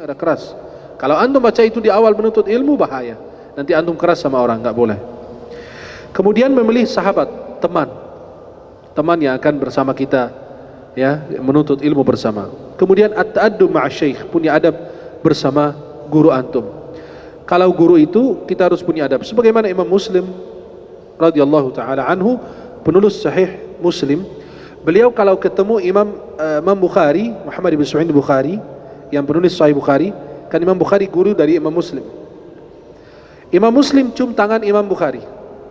Ada keras. Kalau antum baca itu di awal menuntut ilmu, bahaya. Nanti antum keras sama orang, nggak boleh. Kemudian memilih sahabat, teman yang akan bersama kita, ya, menuntut ilmu bersama. Kemudian at-ta'addub ma'asyaikh, punya adab bersama guru antum. Kalau guru itu kita harus punya adab. Sebagaimana Imam Muslim radhiyallahu taala anhu, penulis Sahih Muslim, beliau kalau ketemu Imam Bukhari, Muhammad bin Ismail Bukhari, yang penulis Sahih Bukhari, kan Imam Bukhari guru dari Imam Muslim. Imam Muslim cium tangan Imam Bukhari,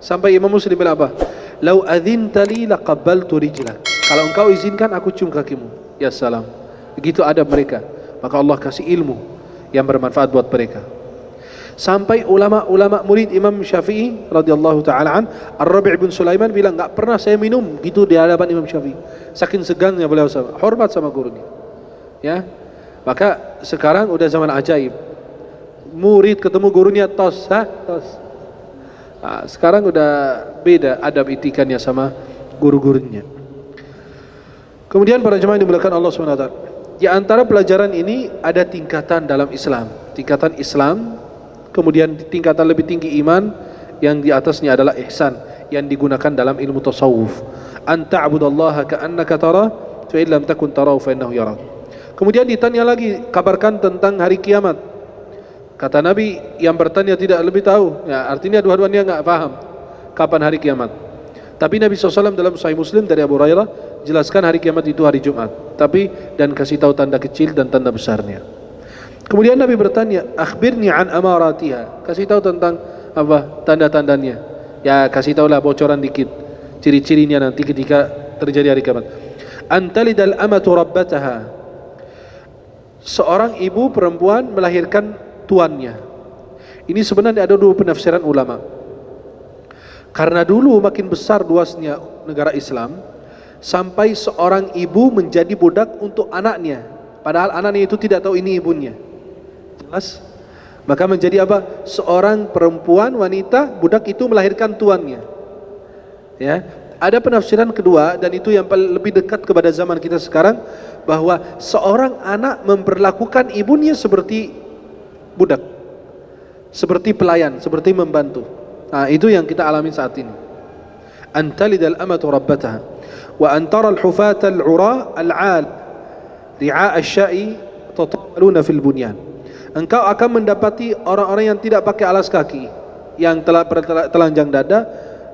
sampai Imam Muslim bilang apa? Lau adzinta li laqabbaltu rijlak. Kalau engkau izinkan aku cium kakimu. Ya salam. Begitu adab mereka. Maka Allah kasih ilmu yang bermanfaat buat mereka. Sampai ulama-ulama murid Imam Syafi'i radhiyallahu taala an, Ar-Rabi' bin Sulaiman bilang, enggak pernah saya minum gitu di hadapan Imam Syafi'i. Saking segangnya beliau sama, hormat sama gurunya. Ya. Maka sekarang udah zaman ajaib. Murid ketemu gurunya tos. Nah, sekarang udah beda adab etikannya sama guru-gurunya. Kemudian para jemaah yang dimuliakan Allah SWT, di antara pelajaran ini ada tingkatan dalam Islam. Tingkatan Islam, kemudian tingkatan lebih tinggi iman, yang di atasnya adalah ihsan, yang digunakan dalam ilmu tasawuf. An ta'budallaha ka'annaka tara, fa in lam takun tarahu fa innahu yarak. Kemudian ditanya lagi, kabarkan tentang hari kiamat. Kata Nabi, yang bertanya tidak lebih tahu. Ya, artinya dua-duanya enggak paham kapan hari kiamat. Tapi Nabi SAW dalam Sahih Muslim dari Abu Hurairah jelaskan hari kiamat itu hari Jumat. Tapi dan kasih tahu tanda kecil dan tanda besarnya. Kemudian Nabi bertanya, akhbirni an amaratiha. Kasih tahu tentang apa tanda-tandanya. Ya, kasih tahulah bocoran dikit. Ciri-cirinya nanti ketika terjadi hari kiamat. Antalidal amatu rabbataha. Seorang ibu perempuan melahirkan tuannya. Ini sebenarnya ada dua penafsiran ulama. Karena dulu makin besar luasnya negara Islam, sampai seorang ibu menjadi budak untuk anaknya, padahal anaknya itu tidak tahu ini ibunya. Jelas? Maka menjadi apa? Seorang perempuan, wanita, budak itu melahirkan tuannya. Ya. Ada penafsiran kedua, dan itu yang lebih dekat kepada zaman kita sekarang, bahwa seorang anak memperlakukan ibunya seperti budak, seperti pelayan, seperti membantu. Nah, itu yang kita alami saat ini. Antalidal amatu rabbataha wa antara al-hufata al-ura al-'al ri'a asy-sya'i tatawaluna fil bunyan. Engkau akan mendapati orang-orang yang tidak pakai alas kaki, yang telanjang dada,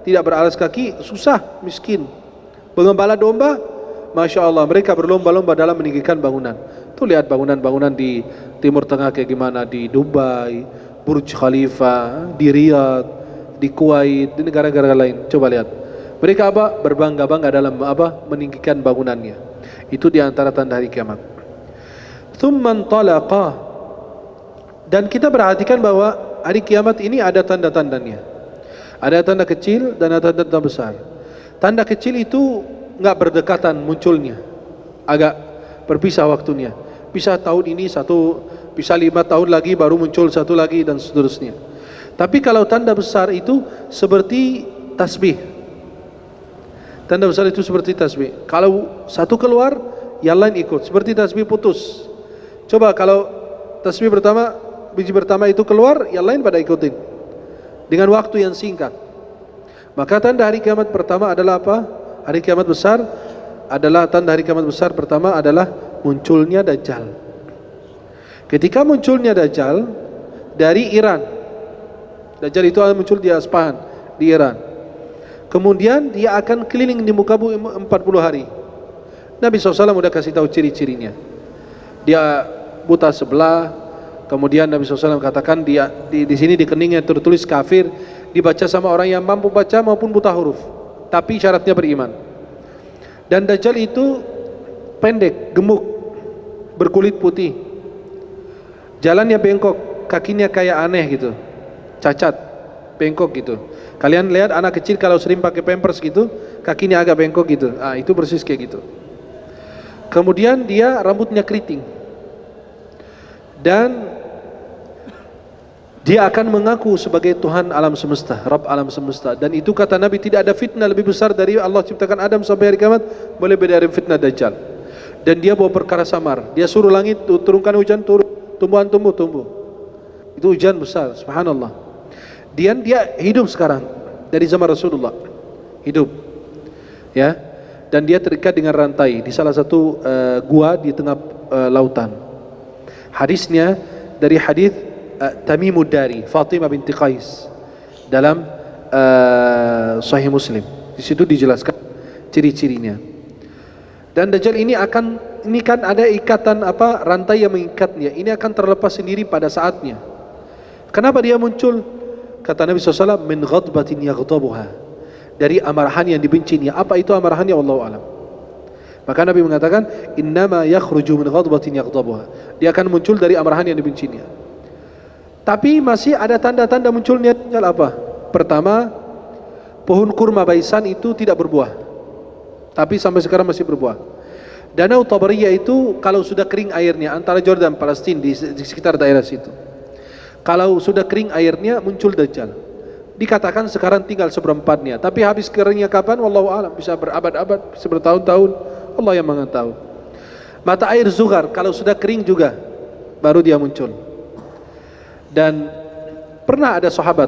tidak beralas kaki, susah, miskin. Pengembala domba, Masya Allah, mereka berlomba-lomba dalam meninggikan bangunan. Tuh lihat bangunan-bangunan di Timur Tengah kayak gimana, di Dubai, Burj Khalifa, di Riyadh, di Kuwait, di negara-negara lain. Coba lihat. Mereka apa? Berbangga-bangga dalam apa? Meninggikan bangunannya. Itu di antara tanda hari kiamat. Tsumman talaqa. Dan kita perhatikan bahwa hari kiamat ini ada tanda-tandanya. Ada tanda kecil dan ada tanda besar. Tanda kecil itu enggak berdekatan munculnya, agak berpisah waktunya. Bisa tahun ini satu, bisa 5 tahun lagi baru muncul satu lagi, dan seterusnya. Tapi kalau tanda besar itu seperti tasbih. Tanda besar itu seperti tasbih. Kalau satu keluar, yang lain ikut. Seperti tasbih putus. Coba kalau tasbih pertama, biji pertama itu keluar, yang lain pada ikutin dengan waktu yang singkat. Maka tanda hari kiamat pertama adalah apa? Hari kiamat besar adalah, tanda hari kiamat besar pertama adalah munculnya Dajjal. Ketika munculnya Dajjal dari Iran, Dajjal itu akan muncul di Aspahan, di Iran. Kemudian dia akan keliling di muka bumi 40 hari. Nabi SAW sudah kasih tahu ciri-cirinya. Dia buta sebelah. Kemudian Nabi SAW katakan dia di sini di keningnya tertulis kafir, dibaca sama orang yang mampu baca maupun buta huruf, tapi syaratnya beriman. Dan Dajjal itu pendek, gemuk, berkulit putih, jalannya bengkok, kakinya kayak aneh gitu, cacat, bengkok gitu. Kalian lihat anak kecil kalau sering pakai pampers gitu, kakinya agak bengkok gitu. Ah, itu persis kayak gitu. Kemudian dia rambutnya keriting. Dan dia akan mengaku sebagai Tuhan alam semesta, Rabb alam semesta. Dan itu kata Nabi, tidak ada fitnah lebih besar dari Allah ciptakan Adam sampai hari kiamat, boleh beda dari fitnah Dajjal. Dan dia bawa perkara samar. Dia suruh langit turunkan hujan, turun. tumbuhan tumbuh. Itu hujan besar, subhanallah. Dia hidup sekarang dari zaman Rasulullah. Hidup. Ya. Dan dia terikat dengan rantai di salah satu gua di tengah lautan. Hadisnya dari hadis Tamimud Dari, Fatimah binti Qais dalam Sahih Muslim. Di situ dijelaskan ciri-cirinya. Dan Dajjal ini kan ada ikatan rantai yang mengikatnya. Ini akan terlepas sendiri pada saatnya. Kenapa dia muncul? Kata Nabi SAW, min ghadbatin yaghdabuha, dari amarahan yang dibencinya. Apa itu amarahannya? Wallahu a'lam. Maka Nabi mengatakan, innama yakhruju min ghadbatin yaghdabuha, dia akan muncul dari amarahan yang dibencinya. Tapi masih ada tanda-tanda munculnya Dajjal apa? Pertama, pohon kurma Baisan itu tidak berbuah, tapi sampai sekarang masih berbuah. Danau Tabariyah itu kalau sudah kering airnya, antara Jordan Palestina di sekitar daerah situ, kalau sudah kering airnya muncul Dajjal. Dikatakan sekarang tinggal seperempatnya, tapi habis keringnya kapan? Wallahu a'lam, bisa berabad-abad, bisa bertahun-tahun, Allah yang mengetahui. Mata air Zuhar kalau sudah kering juga baru dia muncul. Dan pernah ada sahabat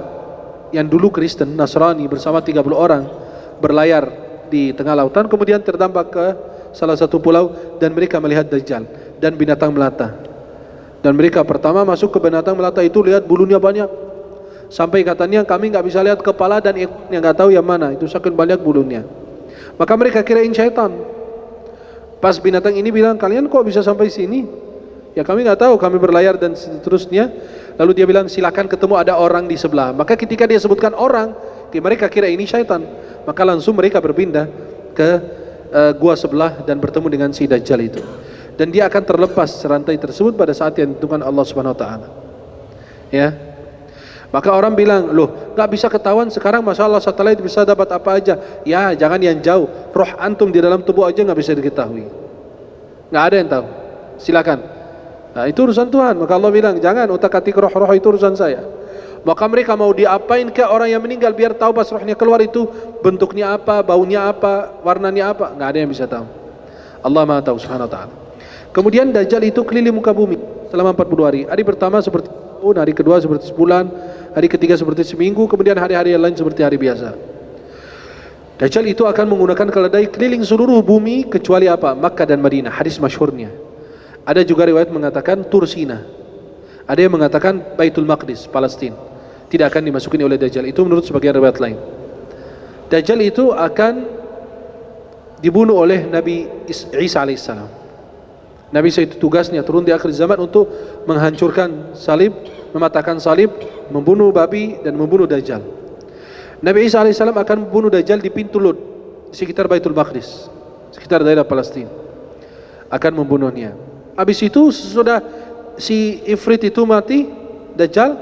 yang dulu Kristen Nasrani bersama 30 orang berlayar di tengah lautan, kemudian terdampak ke salah satu pulau dan mereka melihat Dajjal dan binatang melata. Dan mereka pertama masuk ke binatang melata itu, lihat bulunya banyak, sampai katanya kami nggak bisa lihat kepala dan ekornya, nggak tahu yang mana, itu saking banyak bulunya. Maka mereka kirain syaitan. Pas binatang ini bilang, kalian kok bisa sampai sini? Ya kami nggak tahu, kami berlayar dan seterusnya. Lalu dia bilang, silakan ketemu ada orang di sebelah. Maka ketika dia sebutkan orang, mereka kira ini syaitan. Maka langsung mereka berpindah ke gua sebelah dan bertemu dengan si Dajjal itu. Dan dia akan terlepas rantai tersebut pada saat yang ditentukan Allah Subhanahu wa taala. Ya. Maka orang bilang, loh, enggak bisa ketahuan sekarang, masalah satelit bisa dapat apa aja. Ya, jangan yang jauh. Roh antum di dalam tubuh aja enggak bisa diketahui. Enggak ada yang tahu. Silakan. Nah, itu urusan Tuhan. Maka Allah bilang, jangan utak-atik roh-roh, itu urusan saya. Maka mereka mau diapain ke orang yang meninggal biar tahu pas rohnya keluar itu bentuknya apa, baunya apa, warnanya apa? Enggak ada yang bisa tahu. Allah Maha tahu Subhanahu wa taala. Kemudian Dajjal itu keliling muka bumi selama 40 hari. Hari pertama seperti tahun, hari kedua seperti sebulan, hari ketiga seperti seminggu, kemudian hari-hari yang lain seperti hari biasa. Dajjal itu akan menggunakan keledai keliling seluruh bumi kecuali apa? Makkah dan Madinah. Hadis masyhurnya. Ada juga riwayat mengatakan Tursina. Ada yang mengatakan Baitul Maqdis, Palestina. Tidak akan dimasukin oleh Dajjal. Itu menurut sebagian riwayat lain. Dajjal itu akan dibunuh oleh Nabi Isa alaihissalam. Nabi Isa itu tugasnya turun di akhir zaman untuk menghancurkan salib, mematahkan salib, membunuh babi dan membunuh Dajjal. Nabi Isa alaihissalam akan membunuh Dajjal di pintu Lud, di sekitar Baitul Maqdis, sekitar daerah Palestina. Akan membunuhnya. Habis itu sesudah si Ifrit itu mati, Dajjal,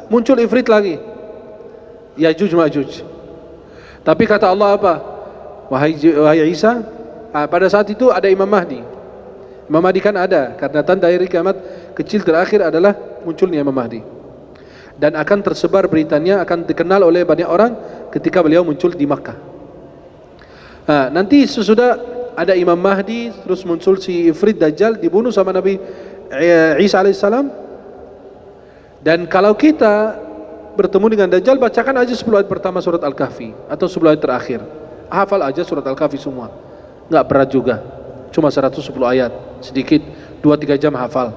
muncul Ifrit lagi, Yajuj Majuj. Tapi kata Allah apa? Wahai Isa, pada saat itu ada Imam Mahdi. Imam Mahdi kan ada, karena tanda hari kiamat kecil terakhir adalah munculnya Imam Mahdi. Dan akan tersebar beritanya, akan dikenal oleh banyak orang ketika beliau muncul di Makkah. Nah, nanti sesudah ada Imam Mahdi, terus muncul si Ifrit Dajjal, dibunuh sama Nabi Isa alaihissalam. Dan kalau kita bertemu dengan Dajjal, bacakan aja 10 ayat pertama surat Al-Kahfi atau 10 ayat terakhir. Hafal aja surat Al-Kahfi semua. Enggak berat juga. Cuma 110 ayat, sedikit, 2-3 jam hafal.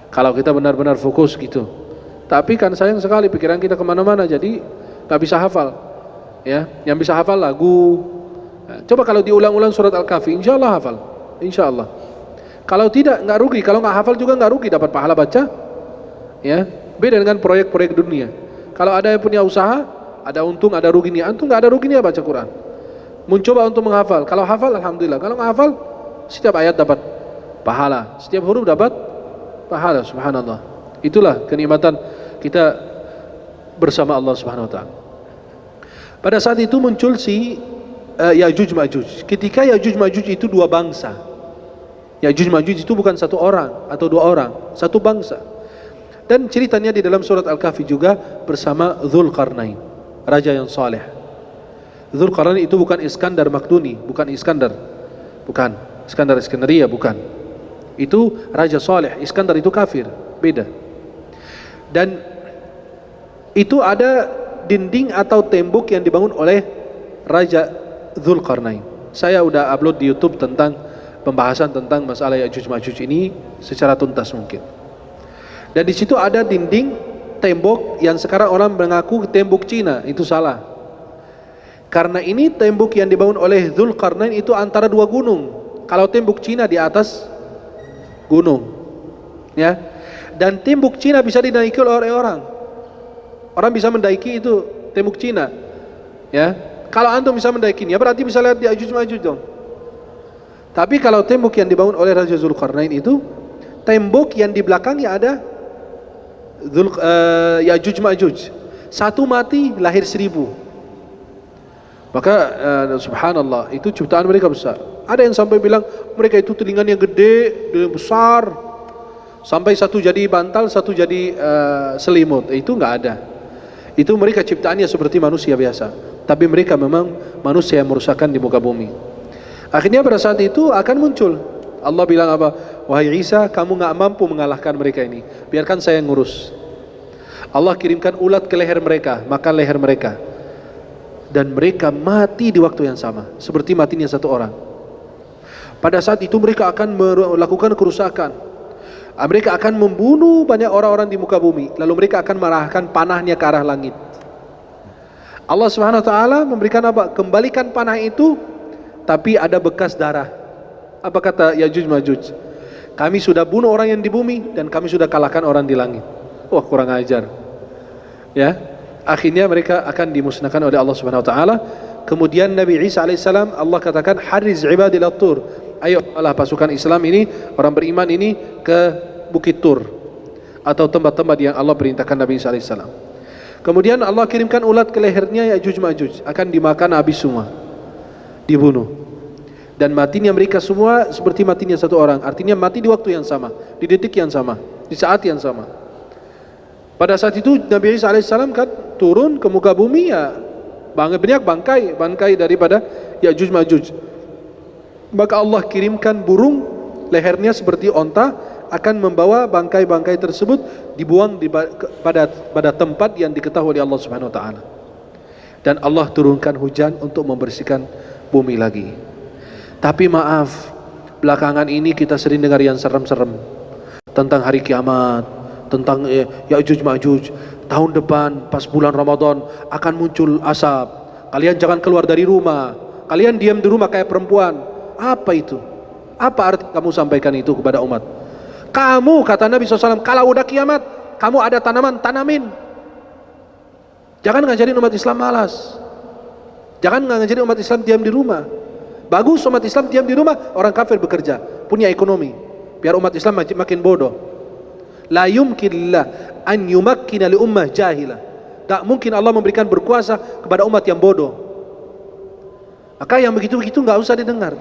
Kalau kita benar-benar fokus gitu. Tapi kan sayang sekali pikiran kita kemana-mana, jadi gak bisa hafal. Ya, yang bisa hafal lagu. Nah, coba kalau diulang-ulang surat Al-Kahfi, insya Allah hafal. Insya Allah. Kalau tidak, nggak rugi. Kalau nggak hafal juga nggak rugi, dapat pahala baca. Ya, beda dengan proyek-proyek dunia. Kalau ada yang punya usaha, ada untung, ada ruginya. Antum nggak ada ruginya baca Quran. Mencoba untuk menghafal. Kalau hafal, alhamdulillah. Kalau nggak hafal, setiap ayat dapat pahala, setiap huruf dapat pahala. Subhanallah. Itulah kenikmatan kita bersama Allah Subhanahu Wa Taala. Pada saat itu muncul si Yajuj Majuj. Ketika Yajuj Majuj itu dua bangsa. Yajuj Majuj itu bukan satu orang atau dua orang, satu bangsa. Dan ceritanya di dalam surat Al-Kahfi juga bersama Dzulqarnain, raja yang saleh. Dzulqarnain itu bukan Iskandar Makduni, bukan Iskandar. Bukan Iskandar Iskandaria, bukan. Itu raja saleh. Iskandar itu kafir. beda. Dan itu ada dinding atau tembok yang dibangun oleh Raja Dzulqarnain. Saya udah upload di YouTube tentang pembahasan tentang masalah Ya'juj Ma'juj ini secara tuntas mungkin. Dan di situ ada dinding tembok yang sekarang orang mengaku tembok Cina, itu salah. Karena ini tembok yang dibangun oleh Dzulqarnain itu antara dua gunung. Kalau tembok Cina di atas gunung, ya. Dan tembok Cina bisa dinaiki oleh orang. Orang bisa mendaiki itu tembok Cina, ya. Kalau antum bisa mendaikinya, berarti bisa lihat di Ya'juj Ma'juj dong. Tapi kalau tembok yang dibangun oleh Raja Dzulqarnain itu, tembok yang di belakangnya ada Ya'juj Ma'juj. Satu mati lahir 1000. Maka subhanallah, itu ciptaan mereka besar. Ada yang sampai bilang mereka itu telinganya gede, besar, sampai satu jadi bantal, satu jadi selimut. Itu enggak ada. Itu mereka ciptaannya seperti manusia biasa, tapi mereka memang manusia yang merusakkan di muka bumi. Akhirnya pada saat itu akan muncul, Allah bilang apa? Wahai Isa, kamu enggak mampu mengalahkan mereka ini, biarkan saya ngurus. Allah kirimkan ulat ke leher mereka, makan leher mereka, dan mereka mati di waktu yang sama, seperti matinya satu orang. Pada saat itu mereka akan melakukan kerusakan. Mereka akan membunuh banyak orang-orang di muka bumi. Lalu mereka akan mengarahkan panahnya ke arah langit. Allah Subhanahu wa taala memberikan apa? Kembalikan panah itu, tapi ada bekas darah. Apa kata Ya'juj Ma'juj? Kami sudah bunuh orang yang di bumi dan kami sudah kalahkan orang di langit. Wah, kurang ajar. Ya. Akhirnya mereka akan dimusnahkan oleh Allah Subhanahu wa taala. Kemudian Nabi Isa alaihissalam, Allah katakan hariz ibadil at-tur. Ayo Allah pasukan Islam ini, orang beriman ini ke Bukit Tur atau tempat-tempat yang Allah perintahkan Nabi Isa alaihissalam. Kemudian Allah kirimkan ulat ke lehernya Ya'juj Ma'juj, akan dimakan habis semua, dibunuh. Dan matinya mereka semua seperti matinya satu orang. Artinya mati di waktu yang sama, di detik yang sama, di saat yang sama. Pada saat itu Nabi Isa alaihissalam kan turun ke muka bumi, ya banyak bangkai daripada Ya'juj Ma'juj. Maka Allah kirimkan burung, lehernya seperti onta, akan membawa bangkai-bangkai tersebut dibuang pada tempat yang diketahui oleh Allah Subhanahu wa taala. Dan Allah turunkan hujan untuk membersihkan bumi lagi. Tapi maaf, belakangan ini kita sering dengar yang serem-serem tentang hari kiamat, tentang Ya'juj Ma'juj. Tahun depan pas bulan Ramadan akan muncul asap. Kalian jangan keluar dari rumah. Kalian diam di rumah kayak perempuan. Apa itu? Apa arti kamu sampaikan itu kepada umat? Kamu, kata Nabi SAW, kalau udah kiamat, kamu ada tanaman, tanamin. Jangan ngajarin umat Islam malas. Jangan ngajarin umat Islam diam di rumah. Bagus umat Islam diam di rumah, orang kafir bekerja, punya ekonomi. Biar umat Islam makin bodoh. La yumkinillah an yumakkina li ummah jahilah. Tak mungkin Allah memberikan berkuasa kepada umat yang bodoh. Maka yang begitu-begitu enggak usah didengar.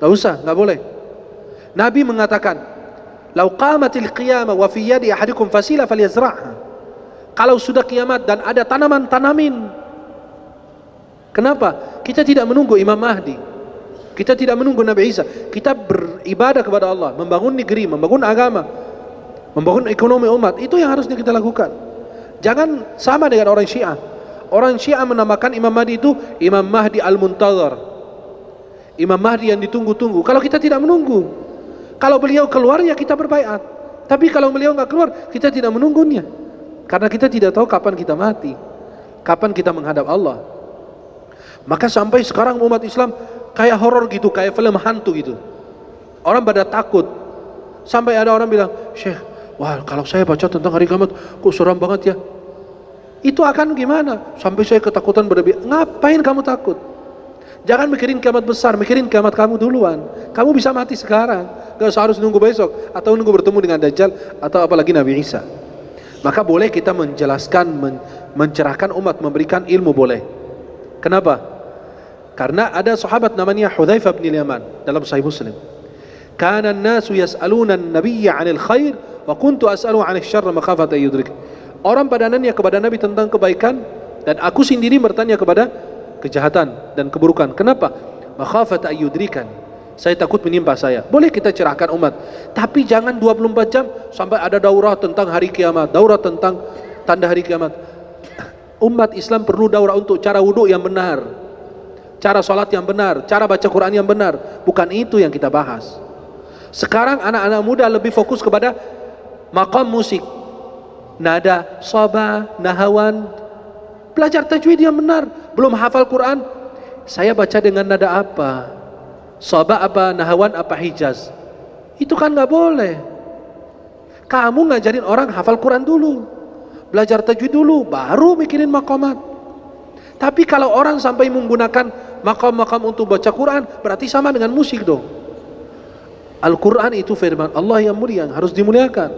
Enggak usah, enggak boleh. Nabi mengatakan, "Lau qamatil qiyamah wa fi yadi ahadikum fasila falyazra'ha." Kalau sudah kiamat dan ada tanaman, tanamin. Kenapa? Kita tidak menunggu Imam Mahdi. Kita tidak menunggu Nabi Isa. Kita beribadah kepada Allah, membangun negeri, membangun agama, membangun ekonomi umat. Itu yang harusnya kita lakukan. Jangan sama dengan orang Syiah. Orang Syiah menamakan Imam Mahdi itu Imam Mahdi Al-Muntazar, Imam Mahdi yang ditunggu-tunggu. Kalau kita tidak menunggu, kalau beliau keluar ya kita berbaiat. Tapi kalau beliau enggak keluar, kita tidak menunggunya. Karena kita tidak tahu kapan kita mati, kapan kita menghadap Allah. Maka sampai sekarang umat Islam kayak horor gitu, kayak film hantu gitu. Orang pada takut. Sampai ada orang bilang, "Syekh, wah kalau saya baca tentang hari kiamat kok seram banget ya." Itu akan gimana? Sampai saya ketakutan berlebih. Ngapain kamu takut? Jangan mikirin kiamat besar, mikirin kiamat kamu duluan. Kamu bisa mati sekarang, gak usah harus nunggu besok atau nunggu bertemu dengan Dajjal atau apalagi Nabi Isa. Maka boleh kita menjelaskan, mencerahkan umat, memberikan ilmu boleh. Kenapa? Karena ada sahabat namanya Hudzaifah bin Yaman dalam Sahih Muslim. Kana an-nasu yas'aluna an-nabiyya 'anil khair wa kuntu as'alu 'anil syarr makhafata yudrik. Orang pada nanya kepada Nabi tentang kebaikan dan aku sendiri bertanya kepada kejahatan dan keburukan. Kenapa? Makhafata ayyudrikan. saya takut menimpa saya. Boleh kita cerahkan umat, tapi jangan 24 jam sampai ada daurah tentang hari kiamat, daurah tentang tanda hari kiamat. Umat Islam perlu daurah untuk cara wudhu yang benar, cara sholat yang benar, cara baca Quran yang benar. Bukan itu yang kita bahas. Sekarang anak-anak muda lebih fokus kepada maqam musik, nada, sabah, nahawan. Belajar tajwid yang benar. Belum hafal Quran, saya baca dengan nada apa, sabah apa, nahawan apa, hijaz. Itu kan nggak boleh. Kamu ngajarin orang hafal Quran dulu, belajar tajwid dulu, baru mikirin maqamat. Tapi kalau orang sampai menggunakan maqam-maqam untuk baca Quran, berarti sama dengan musik dong. Al-Quran itu firman Allah yang mulia, yang harus dimuliakan.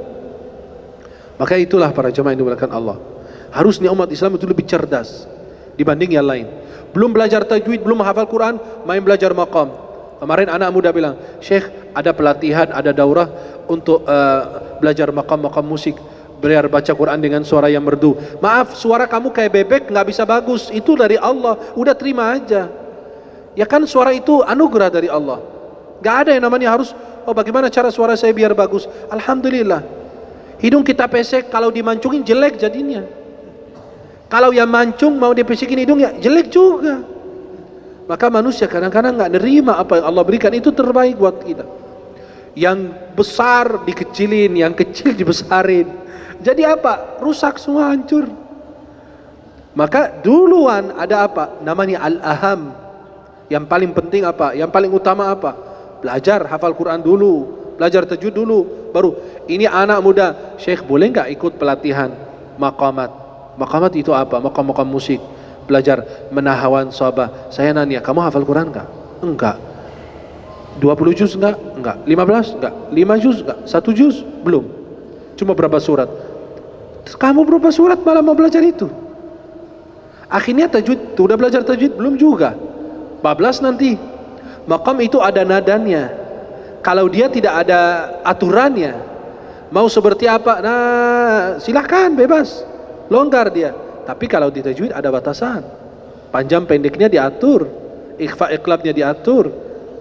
Maka itulah para jemaah yang dimuliakan Allah, harusnya umat Islam itu lebih cerdas dibanding yang lain. Belum belajar tajwid, belum hafal Quran, main belajar maqam. Kemarin anak muda bilang, Syekh, ada pelatihan, ada daurah untuk belajar maqam-maqam musik, biar baca Quran dengan suara yang merdu. Maaf, suara kamu kayak bebek, nggak bisa bagus. Itu dari Allah, udah terima aja. Ya kan, suara itu anugerah dari Allah. Nggak ada yang namanya harus, oh bagaimana cara suara saya biar bagus. Alhamdulillah. Hidung kita pesek, kalau dimancungin jelek jadinya. Kalau yang mancung mau dipesikin hidungnya, jelek juga. Maka manusia kadang-kadang nggak nerima apa yang Allah berikan, itu terbaik buat kita. Yang besar dikecilin, yang kecil dibesarin. Jadi apa? Rusak semua, hancur. Maka duluan ada apa? Namanya al-aham. Yang paling penting apa? Yang paling utama apa? Belajar hafal Quran dulu, belajar tajwid dulu, baru ini anak muda, Syekh boleh nggak ikut pelatihan maqamat? Maqamat itu apa? Maqam-maqam musik, belajar menahawan sabah. Saya nanya, kamu hafal Quran nggak? Enggak. 20 juz enggak? Enggak. 15 enggak? 5 juz enggak? 1 juz? Belum. Cuma berapa surat? Kamu berapa surat malah mau belajar itu? Akhirnya tajwid, udah belajar tajwid belum juga. Bablas nanti. Maqam itu ada nadanya. Kalau dia tidak ada aturannya, mau seperti apa? Nah, silahkan bebas. Longgar dia. Tapi kalau di tajwid ada batasan. Panjang pendeknya diatur, ikhfa iqlabnya diatur,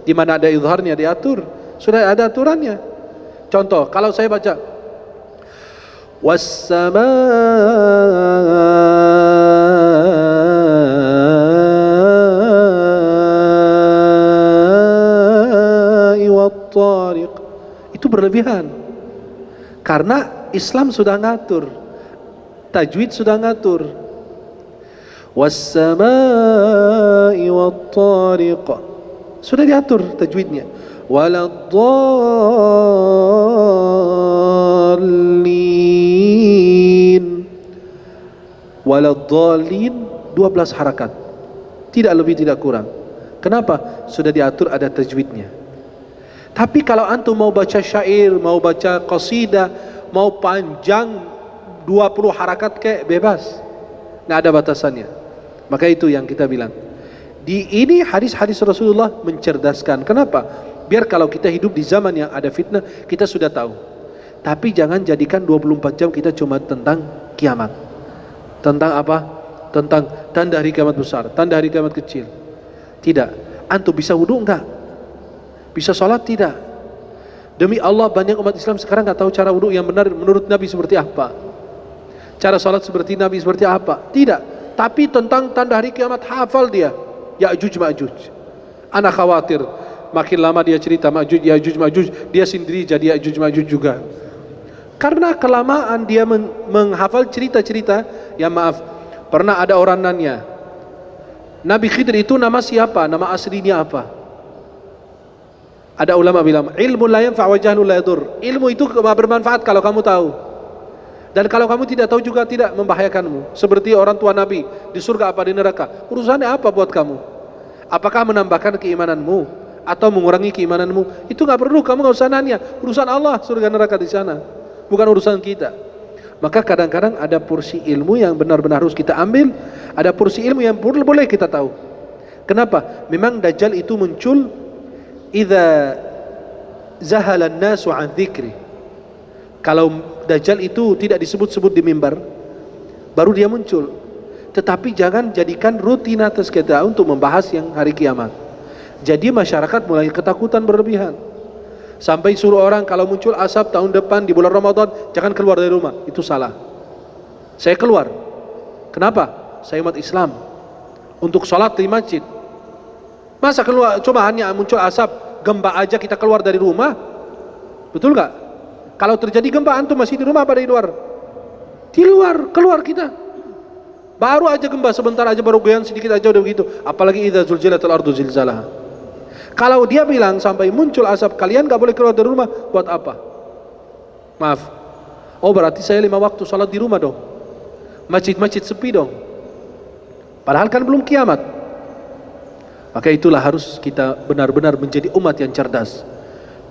di mana ada izharnya diatur. Sudah ada aturannya. Contoh, kalau saya baca was-samaa'i wat-tariq, itu berlebihan. Karena Islam sudah ngatur, tajwid sudah ngatur. Was-samaa'i wat-tariq, sudah diatur tajwidnya. Waladdallin 12 harakat, tidak lebih tidak kurang. Kenapa? Sudah diatur, ada tajwidnya. Tapi kalau antum mau baca syair, mau baca qasidah, mau panjang 20 harakat kayak bebas, nggak ada batasannya. Maka itu yang kita bilang, di ini hadis-hadis Rasulullah mencerdaskan. Kenapa? Biar kalau kita hidup di zaman yang ada fitnah, kita sudah tahu. Tapi jangan jadikan 24 jam kita cuma tentang kiamat. Tentang apa? Tentang tanda hari kiamat besar, tanda hari kiamat kecil. Tidak. Antum bisa wudu enggak? Bisa sholat tidak? Demi Allah, banyak umat Islam sekarang nggak tahu cara wudu yang benar menurut Nabi seperti apa. Cara sholat seperti Nabi seperti apa? Tidak. Tapi tentang tanda hari kiamat hafal dia. Ya'juj Ma'juj. Anak khawatir makin lama dia cerita Ya'juj Ma'juj, dia sendiri jadi Ya'juj Ma'juj juga. Karena kelamaan dia menghafal cerita-cerita. Ya maaf, pernah ada orang nanya, Nabi Khidir itu nama siapa? Nama aslinya apa? Ada ulama bilang, ilmu la yanfa' wa jahlun la yadur. Ilmu itu bermanfaat kalau kamu tahu, dan kalau kamu tidak tahu juga tidak membahayakanmu. Seperti orang tua Nabi, di surga apa di neraka, urusannya apa buat kamu? Apakah menambahkan keimananmu atau mengurangi keimananmu? Itu nggak perlu, kamu nggak usah nanya. Urusan Allah surga neraka di sana, bukan urusan kita. Maka kadang-kadang ada porsi ilmu yang benar-benar harus kita ambil, ada porsi ilmu yang boleh kita tahu. Kenapa? Memang Dajjal itu muncul idza zahala an-nasu an dzikri. Kalau Dajjal itu tidak disebut-sebut di mimbar, baru dia muncul. Tetapi jangan jadikan rutinitas kita untuk membahas yang hari kiamat. Jadi masyarakat mulai ketakutan berlebihan. Sampai suruh orang kalau muncul asap tahun depan di bulan Ramadan jangan keluar dari rumah. Itu salah. Saya keluar. Kenapa? Saya umat Islam. Untuk sholat di masjid. Masa keluar, coba hanya muncul asap, gempa aja kita keluar dari rumah? Betul gak? Kalau terjadi gempa antum masih di rumah apa di luar? Di luar, keluar kita. Baru aja gempa sebentar aja, baru goyang sedikit aja udah begitu. Apalagi idza zulzilatil ardu zilzalaha. Kalau dia bilang sampai muncul asap kalian gak boleh keluar dari rumah, buat apa? Maaf. Oh berarti saya 5 waktu salat di rumah dong. Masjid-masjid sepi dong. Padahal kan belum kiamat. Maka itulah harus kita benar-benar menjadi umat yang cerdas.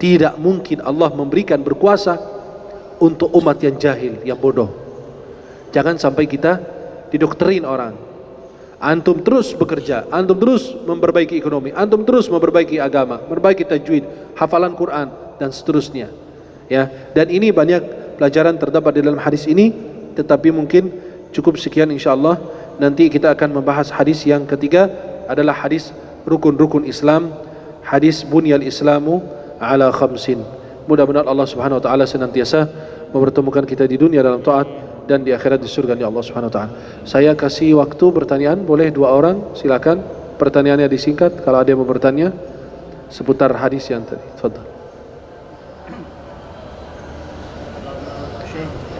Tidak mungkin Allah memberikan berkuasa untuk umat yang jahil, yang bodoh. Jangan sampai kita didoktrin orang. Antum terus bekerja, antum terus memperbaiki ekonomi, antum terus memperbaiki agama, memperbaiki tajwid, hafalan Quran dan seterusnya. Ya, dan ini banyak pelajaran terdapat di dalam hadis ini, tetapi mungkin cukup sekian insyaallah. Nanti kita akan membahas hadis yang ketiga adalah hadis rukun-rukun Islam, hadis bunyal Islamu ala khamsin. Mudah-mudahan Allah Subhanahu wa taala senantiasa mempertemukan kita di dunia dalam taat dan di akhirat di surga Allah Subhanahu wa taala. Saya kasih waktu pertanyaan, boleh 2 orang, silakan. Pertanyaannya disingkat kalau ada yang mau bertanya seputar hadis yang tadi. Tafadhal.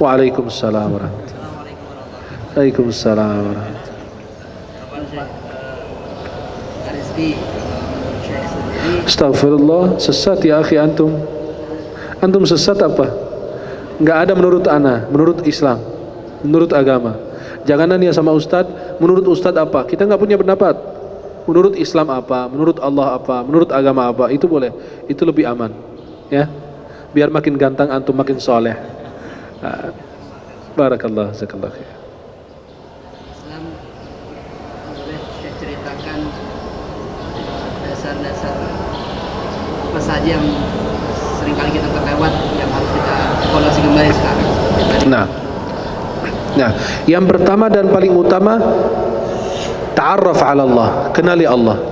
Waalaikumsalam warahmatullahi wabarakatuh. Waalaikumsalam warahmatullahi wabarakatuh. Astaghfirullah, sesat ya akhi antum. Antum sesat apa? Enggak ada menurut ana, menurut Islam, menurut agama. Jangan nanya sama ustadz, menurut ustadz apa? Kita nggak punya pendapat. Menurut Islam apa? Menurut Allah apa? Menurut agama apa? Itu boleh. Itu lebih aman. Ya. Biar makin ganteng antum makin soleh. Barakallah, jazakallah khair. Islam boleh saya ceritakan dasar-dasar apa saja yang seringkali kita terlewat yang harus kita evaluasi kembali sekarang. Nah, yang pertama dan paling utama, ta'arraf 'ala Allah, kenali Allah.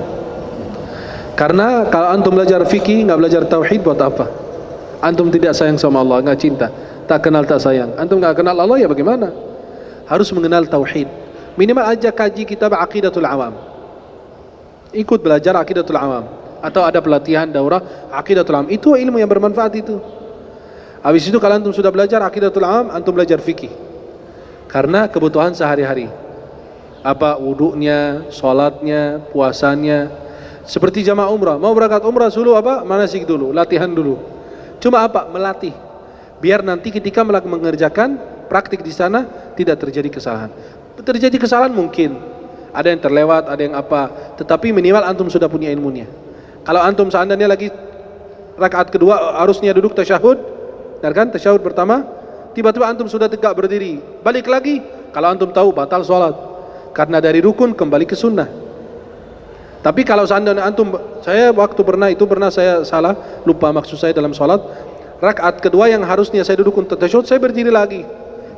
Karena kalau antum belajar fikih nggak belajar tauhid buat apa? Antum tidak sayang sama Allah, nggak cinta, tak kenal tak sayang. Antum nggak kenal Allah ya bagaimana? Harus mengenal tauhid. Minimal aja kaji kitab Aqidatul Awam. Ikut belajar Aqidatul Awam atau ada pelatihan daurah Aqidatul Awam. Itu ilmu yang bermanfaat itu. Habis itu kalau antum sudah belajar Aqidatul Awam, antum belajar fikih. Karena kebutuhan sehari-hari. Apa wudunya, sholatnya, puasanya. Seperti jamaah umrah, mau berangkat umrah dulu apa? Manasik dulu, latihan dulu. Cuma apa? Melatih. Biar nanti ketika mengerjakan praktik di sana tidak terjadi kesalahan. Terjadi kesalahan mungkin. Ada yang terlewat, ada yang apa. Tetapi minimal antum sudah punya ilmunya. Kalau antum seandainya lagi rakaat kedua harusnya duduk tasyahud, kan? Tasyahud pertama, tiba-tiba antum sudah tegak berdiri, balik lagi. Kalau antum tahu batal sholat, karena dari rukun kembali ke sunnah. Tapi kalau seandainya antum, saya waktu pernah saya salah, lupa maksud saya dalam sholat, rakaat kedua yang harusnya saya duduk untuk tasyahud, saya berdiri lagi.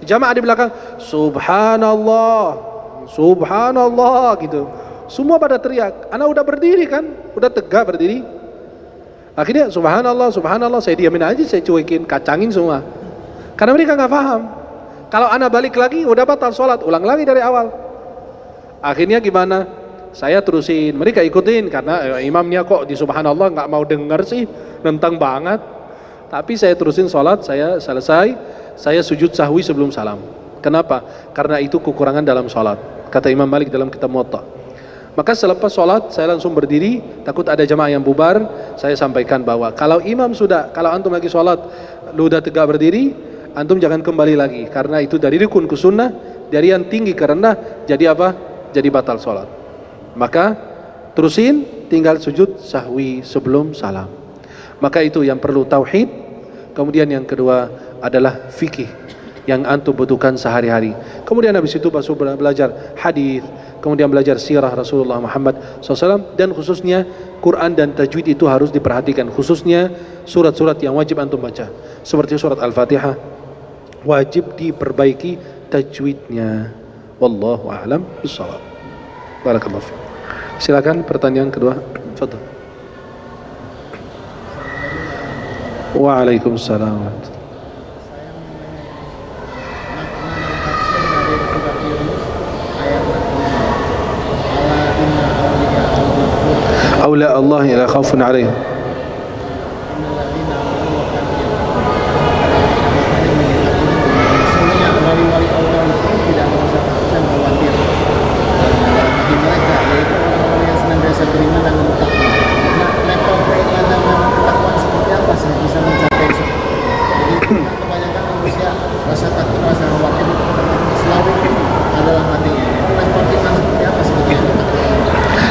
Jamaah di belakang, subhanallah, subhanallah gitu. Semua pada teriak, anak udah berdiri kan, udah tegak berdiri. Akhirnya subhanallah, subhanallah, saya diamin aja, saya cuekin, kacangin semua. Karena mereka nggak paham. Kalau anak balik lagi, udah batal sholat, ulang lagi dari awal. Akhirnya gimana? Saya terusin, mereka ikutin karena imamnya kok di subhanallah nggak mau dengar sih, nentang banget. Tapi saya terusin sholat, saya selesai, saya sujud sahwi sebelum salam. Kenapa? Karena itu kekurangan dalam sholat. Kata Imam Malik dalam kitab Muwatta. Maka selepas sholat saya langsung berdiri, takut ada jamaah yang bubar. Saya sampaikan bahwa kalau imam sudah, kalau antum lagi sholat, lu udah tegak berdiri, antum jangan kembali lagi, karena itu dari rukun ke sunnah, dari yang tinggi ke rendah, jadi apa? Jadi batal sholat. Maka terusin, tinggal sujud sahwi sebelum salam. Maka itu yang perlu tauhid. Kemudian yang kedua adalah fikih yang antum butuhkan sehari-hari. Kemudian habis itu belajar hadis, kemudian belajar sirah Rasulullah Muhammad SAW, dan khususnya Quran dan tajwid itu harus diperhatikan. Khususnya surat-surat yang wajib antum baca, seperti surat Al-Fatihah, wajib diperbaiki tajwidnya. Wallahu a'lam bishawab. Barakallahu fiik. Silakan pertanyaan kedua. Fadhal. Waalaikumsalam. Aula Allah la khaufun alaihim.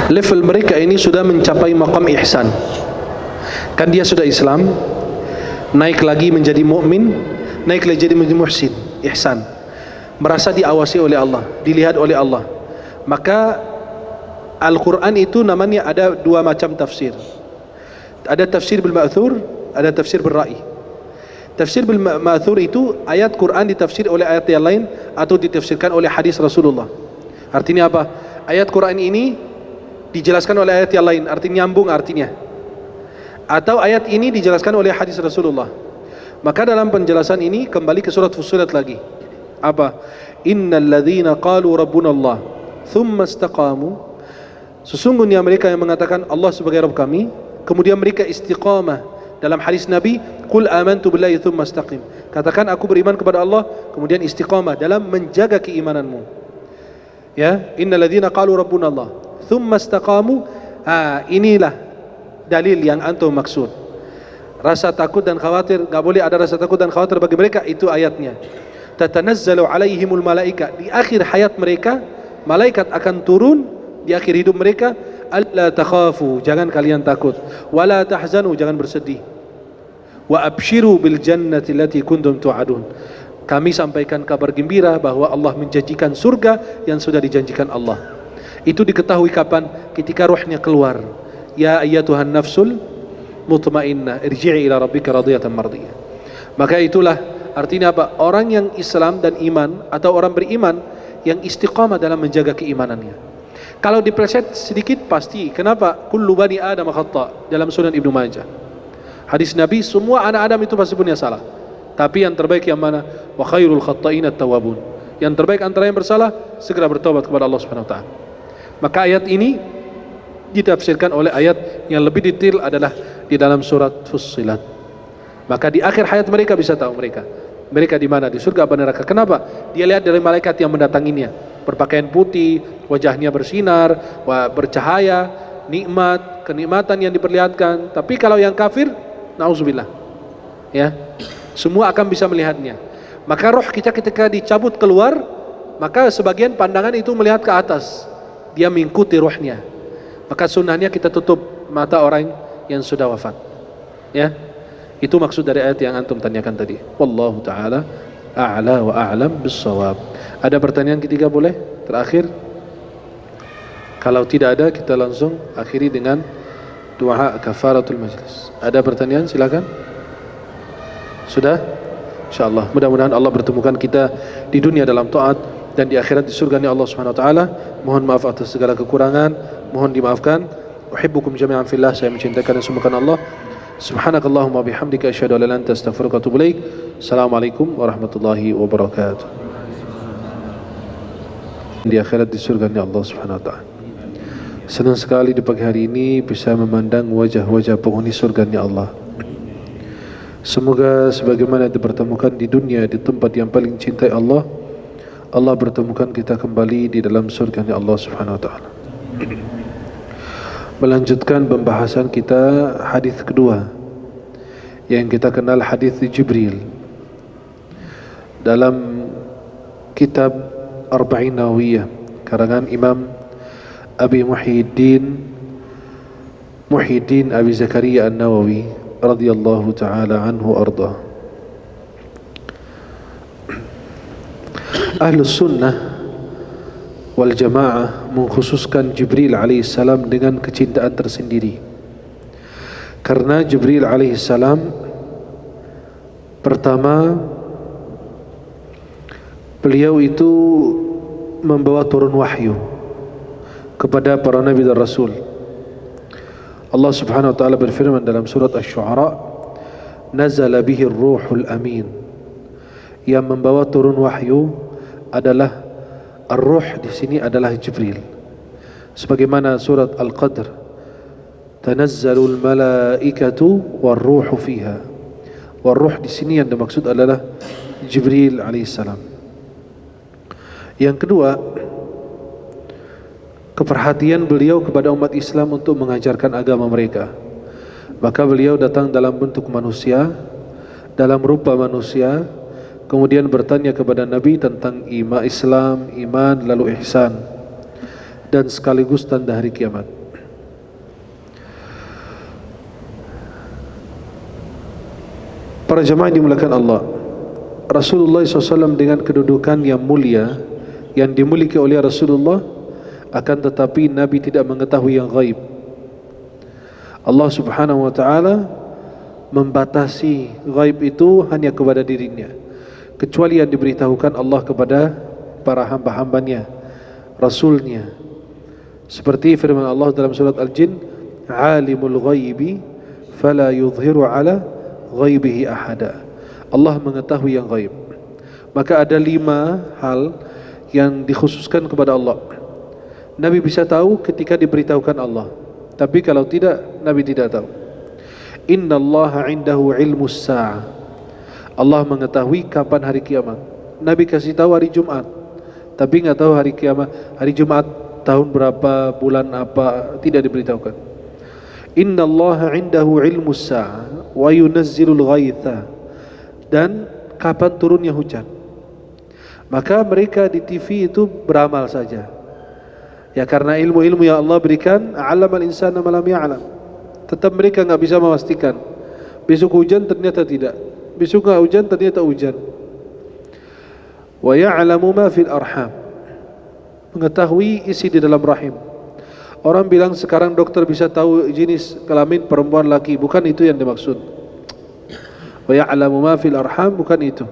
Level mereka ini sudah mencapai maqam ihsan. Kan dia sudah Islam, naik lagi menjadi mukmin, naik lagi menjadi muhsin, ihsan. Merasa diawasi oleh Allah, dilihat oleh Allah. Maka Al-Quran itu namanya ada dua macam tafsir. Ada tafsir bil ma'thur, ada tafsir bil ra'i. Tafsir bil ma'thur itu ayat Quran ditafsir oleh ayat yang lain atau ditafsirkan oleh hadis Rasulullah. Artinya apa? Ayat Quran ini dijelaskan oleh ayat yang lain, artinya nyambung artinya. Atau ayat ini dijelaskan oleh hadis Rasulullah. Maka dalam penjelasan ini kembali ke surat Fussilat lagi. Apa? Innal ladzina qalu rabbuna Allah thumma istaqamu. Sesungguhnya mereka yang mengatakan Allah sebagai Rabb kami, kemudian mereka istiqamah. Dalam hadis Nabi, qul amantu billahi thumma istaqim. Katakan aku beriman kepada Allah, kemudian istiqamah dalam menjaga keimananmu. Ya, innal ladzina qalu rabbuna Allah thumma istaqamu. Inilah dalil yang antum maksud. Rasa takut dan khawatir, enggak boleh ada rasa takut dan khawatir bagi mereka, itu ayatnya. Tatanazzalu alaihimul malaika. Di akhir hayat mereka, malaikat akan turun di akhir hidup mereka. Alla takhafu, jangan kalian takut. Wala tahzanu, jangan bersedih. Wa abshiru bil jannati allati kuntum tu'adun. Kami sampaikan kabar gembira bahwa Allah menjanjikan surga yang sudah dijanjikan Allah. Itu diketahui kapan? Ketika ruhnya keluar. Ya ayyatuhan nafsul mutmainnah irji'i ila rabbika radiyatan mardiyah. Maka itulah artinya apa? Orang yang Islam dan iman atau orang beriman yang istiqamah dalam menjaga keimanannya. Kalau dipeleset sedikit pasti. Kenapa? Kullu bani Adam khata' dalam Sunan Ibnu Majah. Hadis Nabi, semua anak Adam itu pasti punya salah. Tapi yang terbaik yang mana? Wa khairul khatta'in at-tawwabun. Yang terbaik antara yang bersalah segera bertobat kepada Allah Subhanahu wa taala. Maka ayat ini ditafsirkan oleh ayat yang lebih detail adalah di dalam surat Fussilat. Maka di akhir hayat mereka bisa tahu mereka di mana, di surga atau neraka. Kenapa? Dia lihat dari malaikat yang mendatanginya, berpakaian putih, wajahnya bersinar, bercahaya, nikmat, kenikmatan yang diperlihatkan. Tapi kalau yang kafir, nauzubillah, ya, semua akan bisa melihatnya. Maka roh kita ketika dicabut keluar, maka sebagian pandangan itu melihat ke atas, dia mengikuti rohnya. Maka sunnahnya kita tutup mata orang yang sudah wafat. Ya, itu maksud dari ayat yang antum tanyakan tadi. Wallahu ta'ala a'la wa a'lam bis-shawab. Ada pertanyaan ketiga boleh? Terakhir. Kalau tidak ada, kita langsung akhiri dengan doa kafaratul majlis. Ada pertanyaan? Silakan. Sudah? InsyaAllah. Mudah-mudahan Allah bertemukan kita di dunia dalam taat dan di akhirat di surganya Allah Subhanahu wa taala. Mohon maaf atas segala kekurangan, mohon dimaafkan. Uhibbukum jami'an fillah, saya mencintai kalian semua karena Allah. Subhanakallahumma bihamdika asyhadu an la ilaha illa anta astaghfiruka wa atubu ilaik. Assalamualaikum warahmatullahi wabarakatuh. Di akhirat di surganya Allah Subhanahu wa taala. Senang sekali di pagi hari ini bisa memandang wajah-wajah penghuni surganya Allah. Semoga sebagaimana dipertemukan di dunia di tempat yang paling cintai Allah, Allah bertemukan kita kembali di dalam surganya Allah Subhanahu wa taala. Melanjutkan pembahasan kita hadis kedua yang kita kenal hadis Jibril dalam kitab Arba'in Nawawiyah karangan Imam Abi Muhyiddin Abi Zakaria An-Nawawi radhiyallahu taala anhu arda. Ahlus Sunnah wal Jamaah mengkhususkan Jibril alaihissalam dengan kecintaan tersendiri. Karena Jibril alaihissalam pertama, beliau itu membawa turun wahyu kepada para nabi dan rasul. Allah Subhanahu wa taala berfirman dalam surat Asy-Syu'ara, nazala bihi ar-ruhul amin. Yang membawa turun wahyu adalah ar-ruh, di sini adalah Jibril. Sebagaimana surat Al-Qadr, tanazzalul malaikatu war-ruhu fiha. War-ruh di sini yang dimaksud adalah Jibril alaihissalam. Yang kedua, keperhatian beliau kepada umat Islam untuk mengajarkan agama mereka. Maka beliau datang dalam bentuk manusia, dalam rupa manusia, kemudian bertanya kepada Nabi tentang Islam, iman, lalu ihsan, dan sekaligus tanda hari kiamat. Para jemaah yang dimuliakan Allah, Rasulullah SAW dengan kedudukan yang mulia yang dimiliki oleh Rasulullah, akan tetapi Nabi tidak mengetahui yang gaib. Allah Subhanahu wa taala membatasi gaib itu hanya kepada dirinya, kecuali yang diberitahukan Allah kepada para hamba-hambanya, Rasulnya. Seperti firman Allah dalam surat Al-Jin, Alimul ghaibi fala yudhiru ala ghaibihi ahada. Allah mengetahui yang gaib. Maka ada 5 hal yang dikhususkan kepada Allah. Nabi bisa tahu ketika diberitahukan Allah, tapi kalau tidak, Nabi tidak tahu. Innallaha indahu ilmus sa'ah. Allah mengetahui kapan hari kiamat. Nabi kasih tahu hari Jumat, tapi enggak tahu hari kiamat, hari Jumat tahun berapa, bulan apa, tidak diberitahukan. Innallaha indahu ilmus sa'ah wa yunazzilul ghaitha. Dan kapan turunnya hujan. Maka mereka di TV itu beramal saja. Ya, karena ilmu-ilmu yang Allah berikan, alamal insana ma lam ya'lam. Tetap mereka enggak bisa memastikan. Besok hujan ternyata tidak. Besok enggak hujan ternyata hujan. Wa ya'lamu ma fil arham. Mengetahui isi di dalam rahim. Orang bilang sekarang dokter bisa tahu jenis kelamin perempuan laki, bukan itu yang dimaksud. Wa ya'lamu ma fil arham, bukan itu.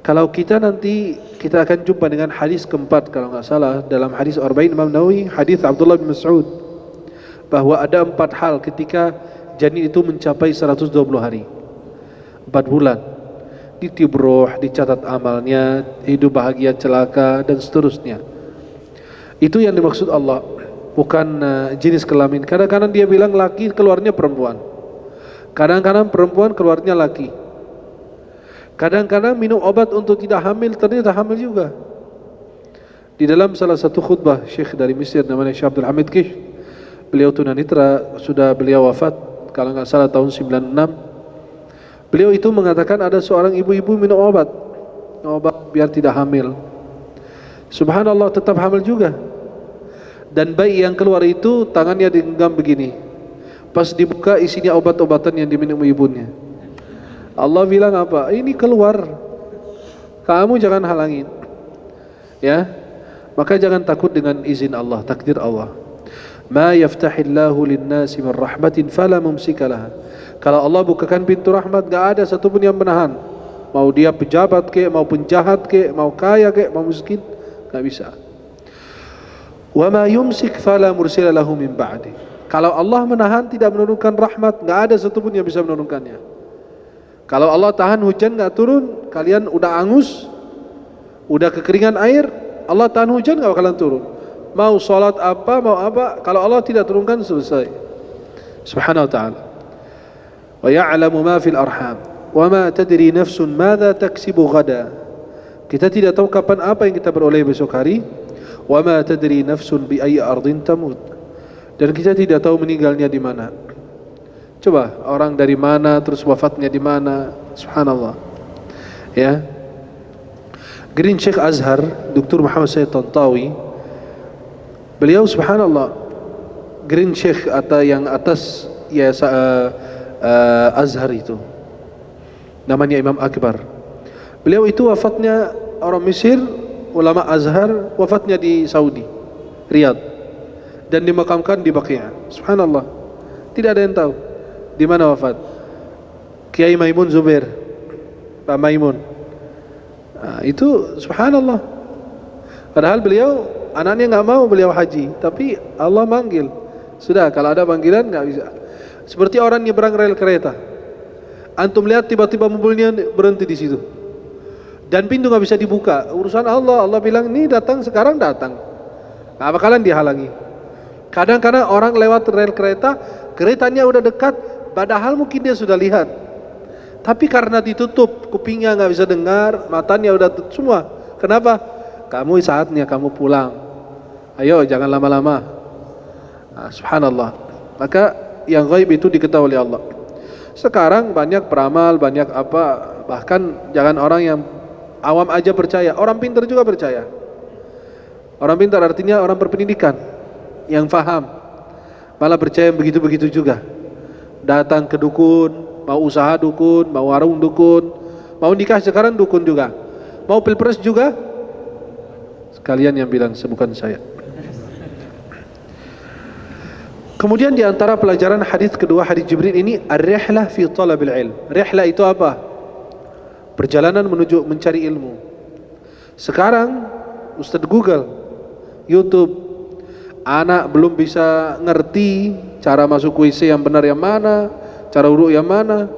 Kalau kita nanti, kita akan jumpa dengan hadis keempat kalau enggak salah, dalam hadis Arba'in Imam Nawawi, hadis Abdullah bin Mas'ud, bahwa ada 4 hal ketika janin itu mencapai 120 hari, 4 bulan, ditiup roh, dicatat amalnya, hidup bahagia, celaka, dan seterusnya. Itu yang dimaksud Allah, bukan jenis kelamin. Kadang-kadang dia bilang laki keluarnya perempuan, kadang-kadang perempuan keluarnya laki. Kadang-kadang minum obat untuk tidak hamil, ternyata hamil juga. Di dalam salah satu khutbah Syekh dari Mesir namanya Syekh Abdul Hamid Kish, beliau tunanetra, sudah beliau wafat kalau enggak salah tahun 96. Beliau itu mengatakan ada seorang ibu-ibu minum obat biar tidak hamil. Subhanallah, tetap hamil juga. Dan bayi yang keluar itu tangannya digenggam begini. Pas dibuka isinya obat-obatan yang diminum ibunya. Allah bilang apa? Ini keluar, kamu jangan halangin. Ya, maka jangan takut dengan izin Allah, takdir Allah. Ma yaftahillahu lin-nasi min rahmatin fala mumsika laha. Kalau Allah bukakan pintu rahmat, enggak ada satupun yang menahan. Mau dia pejabat ke, mau penjahat ke, mau kaya ke, mau miskin, enggak bisa. Wa ma yumsik fala mursila lahu min ba'di. Kalau Allah menahan, tidak menurunkan rahmat, enggak ada satupun yang bisa menurunkannya. Kalau Allah tahan hujan enggak turun, kalian udah angus, udah kekeringan air, Allah tahan hujan enggak bakalan turun. Mau salat apa, mau apa, kalau Allah tidak turunkan, selesai. Subhanahu wa ta'ala. Wa ya'lamu ma fil arham wa ma tadri nafsun madza taksibu ghada. Kita tidak tahu kapan apa yang kita beroleh besok hari. Wa ma tadri nafsun bi ayyi ardin tamut. Dan kita tidak tahu meninggalnya di mana. Coba orang dari mana, terus wafatnya di mana, subhanallah. Ya. Green Sheikh Azhar, Dr. Muhammad Sayyid Tantawi, beliau subhanallah, Green Sheikh atau yang atas ya Azhar itu, namanya Imam Akbar. Beliau itu wafatnya orang Mesir, ulama Azhar, wafatnya di Saudi, Riyadh, dan dimakamkan di Baqi'. Subhanallah, tidak ada yang tahu di mana wafat. Kiai Maimun Zubair, Pak Maimun. Nah, itu subhanallah. Padahal beliau anaknya enggak mau beliau haji, tapi Allah manggil. Sudah, kalau ada panggilan enggak bisa. Seperti orang nyebrang rel kereta. Antum lihat tiba-tiba mobilnya berhenti di situ. Dan pintu nggak bisa dibuka. Urusan Allah. Allah bilang, "Nih datang, sekarang datang." Nggak bakalan dihalangi. Kadang-kadang orang lewat rel kereta, keretanya udah dekat, padahal mungkin dia sudah lihat. Tapi karena ditutup, kupingnya nggak bisa dengar, matanya udah tutup semua. Kenapa? Kamu saatnya kamu pulang. Ayo, jangan lama-lama. Nah, subhanallah. Maka yang gaib itu diketahui oleh Allah. Sekarang banyak peramal, banyak apa, bahkan jangan orang yang awam aja percaya, orang pintar juga percaya. Orang pintar artinya orang berpendidikan, yang faham, malah percaya begitu-begitu juga. Datang ke dukun, mau usaha dukun, mau warung dukun, mau nikah sekarang dukun juga, mau pilpres juga, sekalian yang bilang bukan saya. Kemudian di antara pelajaran hadis kedua, hadis Jibril ini, ar-rihlah fi talabil ilm. Rihlah itu apa? Perjalanan menuju mencari ilmu. Sekarang Ustadz Google, YouTube, anak belum bisa ngerti cara masuk WC yang benar yang mana, cara wudhu yang mana.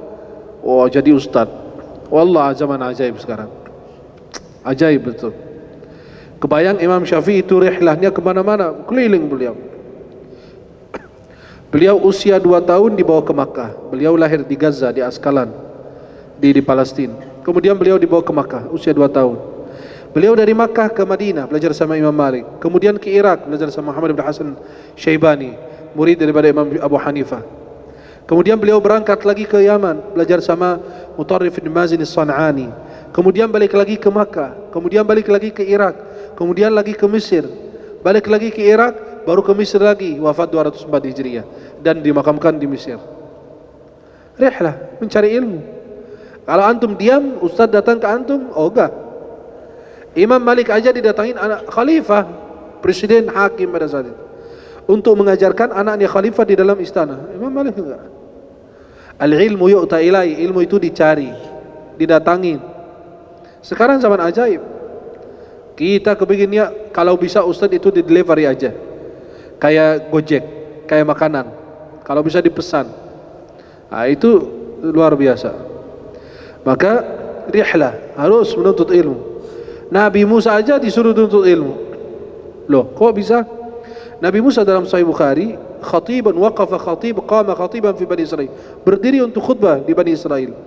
Oh, jadi Ustadz. Wallah, zaman ajaib sekarang. Ajaib betul. Kebayang Imam Syafi'i itu rihlahnya kemana-mana, keliling beliau. Beliau usia 2 tahun dibawa ke Makkah. Beliau lahir di Gaza, di Askalan, di Palestina. Kemudian beliau dibawa ke Makkah, usia 2 tahun. Beliau dari Makkah ke Madinah, belajar sama Imam Malik. Kemudian ke Irak, belajar sama Muhammad bin Hasan Syaibani, murid daripada Imam Abu Hanifah. Kemudian beliau berangkat lagi ke Yaman, belajar sama Mutarrif bin Mazin as-San'ani. Kemudian balik lagi ke Makkah. Kemudian balik lagi ke Irak. Kemudian lagi ke Mesir. Balik lagi ke Irak, baru ke Mesir lagi, wafat 204 Hijriah dan dimakamkan di Mesir. Rihlah, mencari ilmu. Kalau antum diam, ustaz datang ke antum, ogah. Imam Malik aja didatangin anak khalifah, presiden, hakim pada saat itu, untuk mengajarkan anaknya khalifah di dalam istana. Imam Malik enggak. Al-ilmu yu'ta ilai, ilmu itu dicari, didatangin. Sekarang zaman ajaib. Kita kebegininya, kalau bisa ustaz itu di delivery aja, kayak Gojek, kayak makanan, kalau bisa dipesan. Nah, itu luar biasa. Maka rihlah, harus menuntut ilmu. Nabi Musa aja disuruh menuntut ilmu. Loh, kok bisa? Nabi Musa dalam Sahih Bukhari, khatiban waqafa khatib qama khatiban fi Bani Israil, berdiri untuk khutbah di Bani Israel.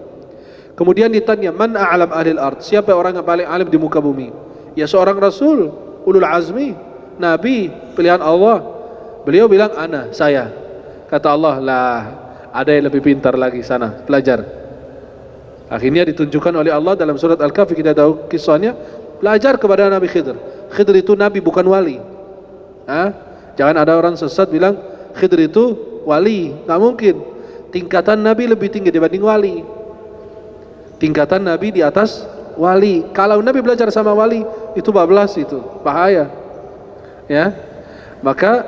Kemudian ditanya, man a'lam ahli al-ard, siapa orang yang paling alim di muka bumi? Ya seorang rasul, ulul azmi, nabi, pilihan Allah. Beliau bilang, ana, saya. Kata Allah, lah, ada yang lebih pintar lagi sana, belajar. Akhirnya ditunjukkan oleh Allah dalam surat Al-Kahfi, kita tahu kisahnya, belajar kepada Nabi Khidr. Khidr itu nabi, bukan wali. Jangan ada orang sesat bilang Khidr itu wali, nggak mungkin. Tingkatan nabi lebih tinggi dibanding wali. Tingkatan nabi di atas wali. Kalau nabi belajar sama wali, itu bablas, itu bahaya. Ya, maka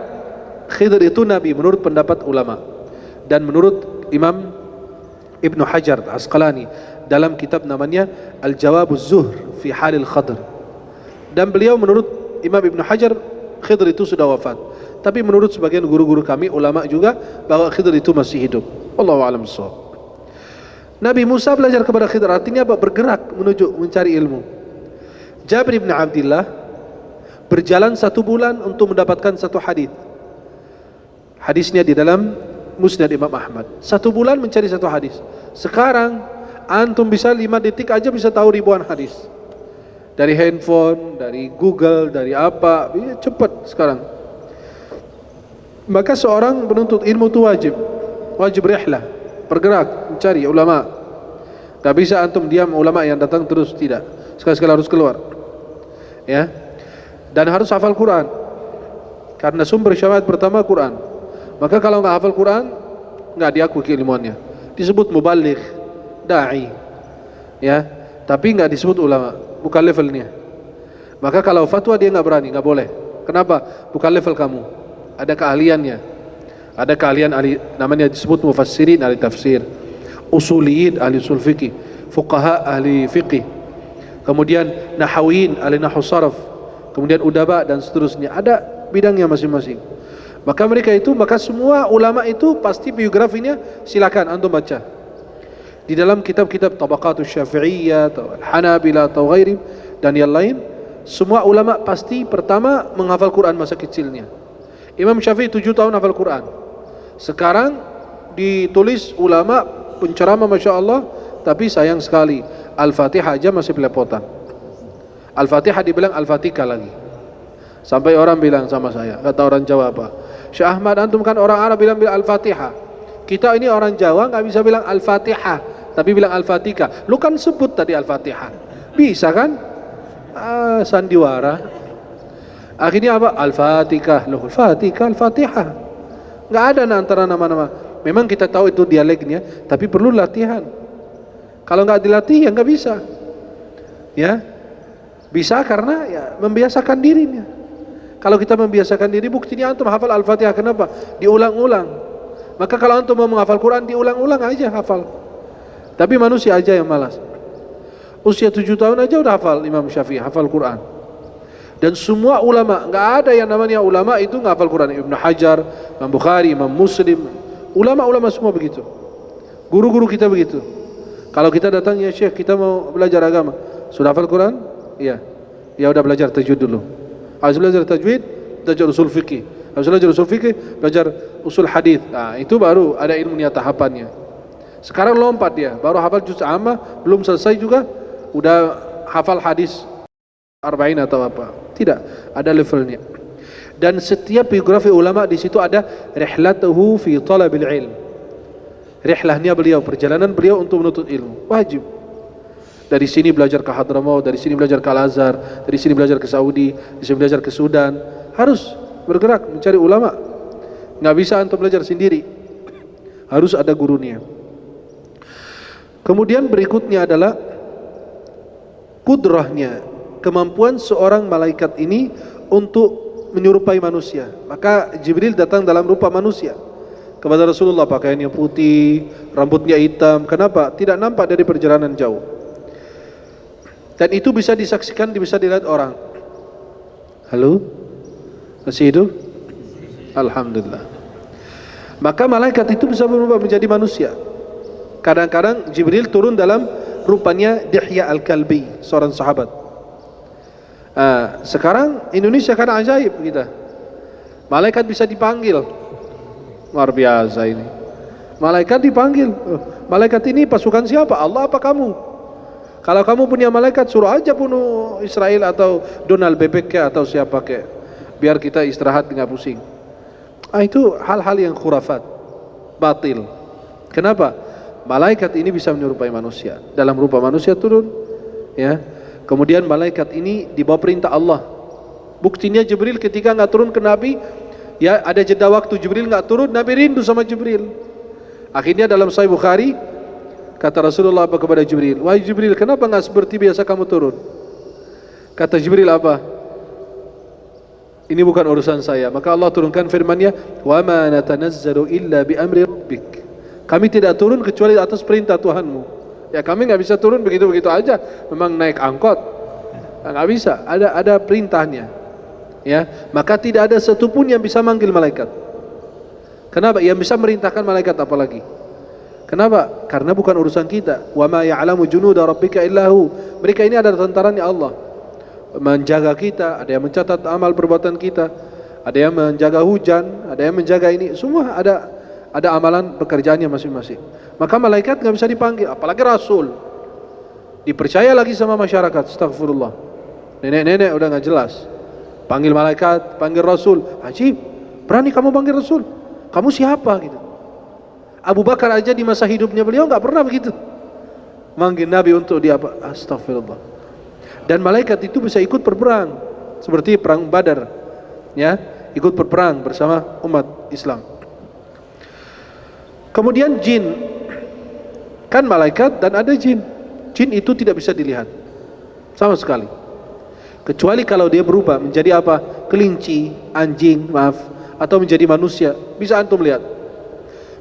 Khidr itu nabi menurut pendapat ulama, dan menurut Imam Ibnu Hajar Asqalani dalam kitab namanya Al-Jawabuz Zuhr fi Halil Khidr. Dan beliau menurut Imam Ibnu Hajar, Khidr itu sudah wafat. Tapi menurut sebagian guru-guru kami ulama juga, bahwa Khidr itu masih hidup. Wallahu a'lam bishawab. Nabi Musa belajar kepada Khidr, artinya apa? Bergerak menuju mencari ilmu. Jabir bin Abdullah berjalan 1 bulan untuk mendapatkan 1 hadis. Hadisnya di dalam Musnad Imam Ahmad. 1 bulan mencari 1 hadis. Sekarang antum bisa 5 detik aja bisa tahu ribuan hadis. Dari handphone, dari Google, dari apa, cepat sekarang. Maka seorang penuntut ilmu itu wajib rihlah, bergerak mencari ulama. Gak bisa antum diam, ulama yang datang terus, tidak. Sekali-sekali harus keluar. Ya. Dan harus hafal Quran. Karena sumber syahwat pertama Quran. Maka kalau nggak hafal Quran, nggak diakui keilmuannya. Disebut mubaligh, da'i, ya, tapi nggak disebut ulama, bukan levelnya. Maka kalau fatwa dia nggak berani, nggak boleh. Kenapa? Bukan level kamu. Ada keahliannya. Ada keahlian ahli, namanya disebut mufassirin, ahli tafsir, usuliyin, ahli usul fikih, fuqaha, ahli fikih, kemudian nahawiyin, ahli nahwu saraf, kemudian udaba dan seterusnya. Ada bidangnya masing-masing. Maka semua ulama itu pasti biografinya silakan antum baca. Di dalam kitab-kitab Tabaqatus Syafi'iyah atau Hanabilah atau ghairi dan yang lain, semua ulama pasti pertama menghafal Quran masa kecilnya. Imam Syafi'i 7 tahun hafal Quran. Sekarang ditulis ulama penceramah Masya Allah, tapi sayang sekali Al-Fatihah aja masih belepotan. Al-Fatihah dibilang Al-Fatihah lagi. Sampai orang bilang sama saya, kata orang Jawa apa? Syekh Ahmad, antum kan orang Arab bilang Al-Fatihah. Kita ini orang Jawa nggak bisa bilang Al-Fatihah, tapi bilang Al-Fatihah. Lu kan sebut tadi Al-Fatihah. Bisa kan? Sandiwara. Akhirnya apa? Al-Fatihah. Loh, Al-Fatihah, Al-Fatihah. Nggak ada antara nama-nama. Memang kita tahu itu dialeknya, tapi perlu latihan. Kalau nggak dilatih ya nggak bisa. Ya, bisa karena ya membiasakan dirinya. Kalau kita membiasakan diri, buktinya antum hafal Al-Fatihah. Kenapa? Diulang-ulang. Maka kalau antum mau menghafal Quran, diulang-ulang aja hafal. Tapi manusia aja yang malas. Usia 7 tahun aja udah hafal Imam Syafi'i, hafal Quran. Dan semua ulama, nggak ada yang namanya ulama itu nggak hafal Quran. Ibnu Hajar, Imam Bukhari, Imam Muslim, ulama-ulama semua begitu. Guru-guru kita begitu. Kalau kita datang, ya Syekh, kita mau belajar agama, sudah hafal Quran? Iya. Ya udah belajar tajwid dulu. Habis belajar tajwid, belajar usul fikih. Habis belajar usul fikih, belajar usul hadis. Nah, itu baru ada ilmunya tahapannya. Sekarang lompat dia, baru hafal juz amma, belum selesai juga udah hafal hadis 40 atau apa. Tidak, ada levelnya. Dan setiap biografi ulama di situ ada rihlatuhu fi talabil ilm. Rihlahnya beliau, perjalanan beliau untuk menuntut ilmu. Wajib. Dari sini belajar ke Hadramaut, dari sini belajar ke Al-Azhar, dari sini belajar ke Saudi, dari sini belajar ke Sudan. Harus bergerak mencari ulama. Nggak bisa antum belajar sendiri. Harus ada gurunya. Kemudian berikutnya adalah kudrahnya, kemampuan seorang malaikat ini untuk menyerupai manusia. Maka Jibril datang dalam rupa manusia kepada Rasulullah, pakaiannya putih, rambutnya hitam. Kenapa? Tidak nampak dari perjalanan jauh. Dan itu bisa disaksikan, bisa dilihat orang. Halo? Masih hidup? Alhamdulillah. Maka malaikat itu bisa berubah menjadi manusia. Kadang-kadang Jibril turun dalam rupanya Dihya Al-Kalbi, seorang sahabat. Sekarang Indonesia kan ajaib kita. Malaikat bisa dipanggil. Luar biasa ini. Malaikat dipanggil. Malaikat ini pasukan siapa? Allah apa kamu? Kalau kamu punya malaikat, suruh aja bunuh Israel atau Donald Bebek atau siapa ke, biar kita istirahat nggak pusing. Itu hal-hal yang khurafat, batil. Kenapa? Malaikat ini bisa menyerupai manusia, dalam rupa manusia turun, ya. Kemudian malaikat ini dibawa perintah Allah. Buktinya Jibril ketika nggak turun ke Nabi, ya ada jeda waktu Jibril nggak turun, Nabi rindu sama Jibril. Akhirnya dalam Sahih Bukhari kata Rasulullah apa kepada Jibril? Wahai Jibril, kenapa nggak seperti biasa kamu turun? Kata Jibril apa? Ini bukan urusan saya. Maka Allah turunkan firman-Nya, "Wa ma natanazzalu illa bi amri rabbik." Kami tidak turun kecuali atas perintah Tuhanmu. Ya kami nggak bisa turun begitu-begitu aja. Memang naik angkot, nggak bisa. Ada perintahnya. Ya, maka tidak ada satupun yang bisa manggil malaikat. Kenapa? Yang bisa merintahkan malaikat apalagi? Kenapa? Karena bukan urusan kita. Wa ma ya'lamu junuda rabbika illahu. Mereka ini adalah tentaranya Allah. Menjaga kita, ada yang mencatat amal perbuatan kita, ada yang menjaga hujan, ada yang menjaga ini. Semua ada amalan pekerjaannya masing-masing. Maka malaikat nggak bisa dipanggil, apalagi Rasul. Dipercaya lagi sama masyarakat. Astagfirullah. Nenek-nenek udah nggak jelas. Panggil malaikat, panggil Rasul. Ajib, berani kamu panggil Rasul? Kamu siapa gitu? Abu Bakar aja di masa hidupnya beliau nggak pernah begitu manggil Nabi untuk dia apa? Astagfirullah. Dan malaikat itu bisa ikut berperang seperti perang Badar, ya, ikut berperang bersama umat Islam. Kemudian jin, kan malaikat dan ada jin. Jin itu tidak bisa dilihat sama sekali, kecuali kalau dia berubah menjadi apa? Kelinci, anjing, maaf, atau menjadi manusia, bisa antum lihat.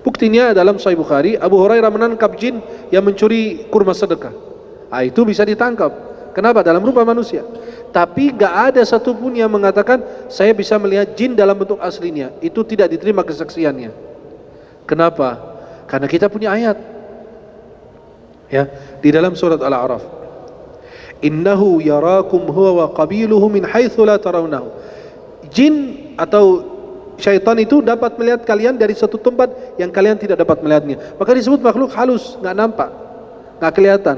Buktinya dalam Sahih Bukhari, Abu Hurairah menangkap jin yang mencuri kurma sedekah. Itu bisa ditangkap. Kenapa? Dalam rupa manusia. Tapi gak ada satupun yang mengatakan saya bisa melihat jin dalam bentuk aslinya. Itu tidak diterima kesaksiannya. Kenapa? Karena kita punya ayat. Ya, di dalam surat Al-A'raf. Innahu yarakum huwa wa qabiluhu min haitsu la tarawnahu. Jin atau syaitan itu dapat melihat kalian dari satu tempat yang kalian tidak dapat melihatnya. Maka disebut makhluk halus, enggak nampak, enggak kelihatan.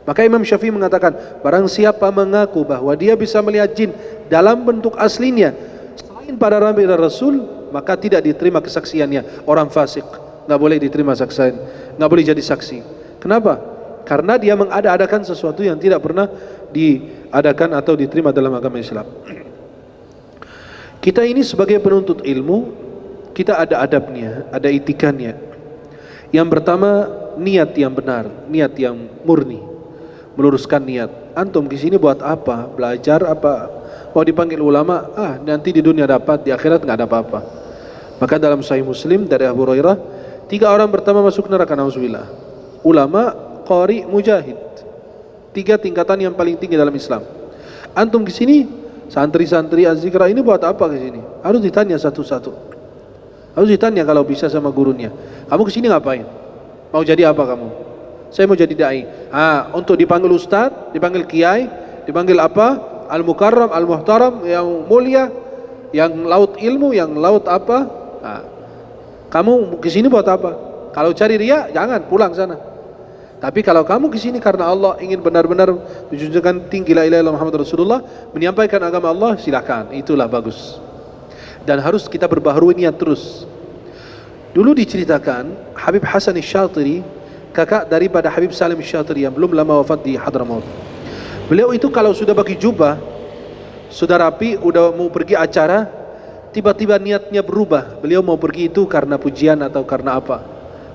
Maka Imam Syafi'i mengatakan, barang siapa mengaku bahwa dia bisa melihat jin dalam bentuk aslinya selain para nabi dan rasul, maka tidak diterima kesaksiannya. Orang fasik enggak boleh diterima saksian, enggak boleh jadi saksi. Kenapa? Karena dia mengada-adakan sesuatu yang tidak pernah diadakan atau diterima dalam agama Islam. Kita ini sebagai penuntut ilmu, kita ada adabnya, ada etikannya. Yang pertama, niat yang benar, niat yang murni, meluruskan niat. Antum di sini buat apa? Belajar apa? Mau dipanggil ulama? Nanti di dunia dapat, di akhirat nggak ada apa-apa. Maka dalam Sahih Muslim dari Abu Hurairah, 3 orang pertama masuk neraka, nauzubillah. Ulama, qari, mujahid. 3 tingkatan yang paling tinggi dalam Islam. Antum di sini santri-santri Az-Zikra ini buat apa ke sini? Harus ditanya satu-satu. Harus ditanya kalau bisa sama gurunya. Kamu ke sini ngapain? Mau jadi apa kamu? Saya mau jadi dai. Untuk dipanggil ustaz, dipanggil kiai, dipanggil apa? Al-Mukarram, Al-Muhtaram, yang mulia, yang laut ilmu, yang laut apa? Kamu ke sini buat apa? Kalau cari riya, jangan, pulang sana. Tapi kalau kamu ke sini karena Allah ingin benar-benar menjunjukkan tinggi la ilaha illallah Muhammad Rasulullah, menyampaikan agama Allah, silakan, itulah bagus. Dan harus kita berbaharui niat terus. Dulu diceritakan Habib Hasan Asy-Syatiri, kakak daripada Habib Salim Asy-Syatiri yang belum lama wafat di Hadramaut. Beliau itu kalau sudah pakai jubah, sudah rapi, udah mau pergi acara, tiba-tiba niatnya berubah. Beliau mau pergi itu karena pujian atau karena apa?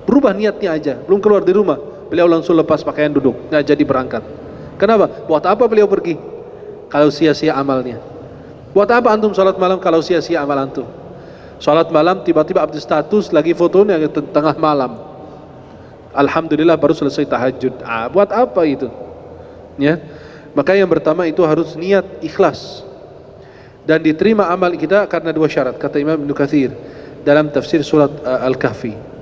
Berubah niatnya aja, belum keluar di rumah. Beliau langsung lepas pakaian duduk, nggak jadi berangkat. Kenapa? Buat apa beliau pergi kalau sia-sia amalnya? Buat apa antum salat malam kalau sia-sia amal antum? Salat malam tiba-tiba update status lagi fotonya tengah malam. Alhamdulillah baru selesai tahajud. Buat apa itu? Ya. Maka yang pertama itu harus niat ikhlas. Dan diterima amal kita karena 2 syarat, kata Imam Ibnu Katsir dalam tafsir surat Al-Kahfi.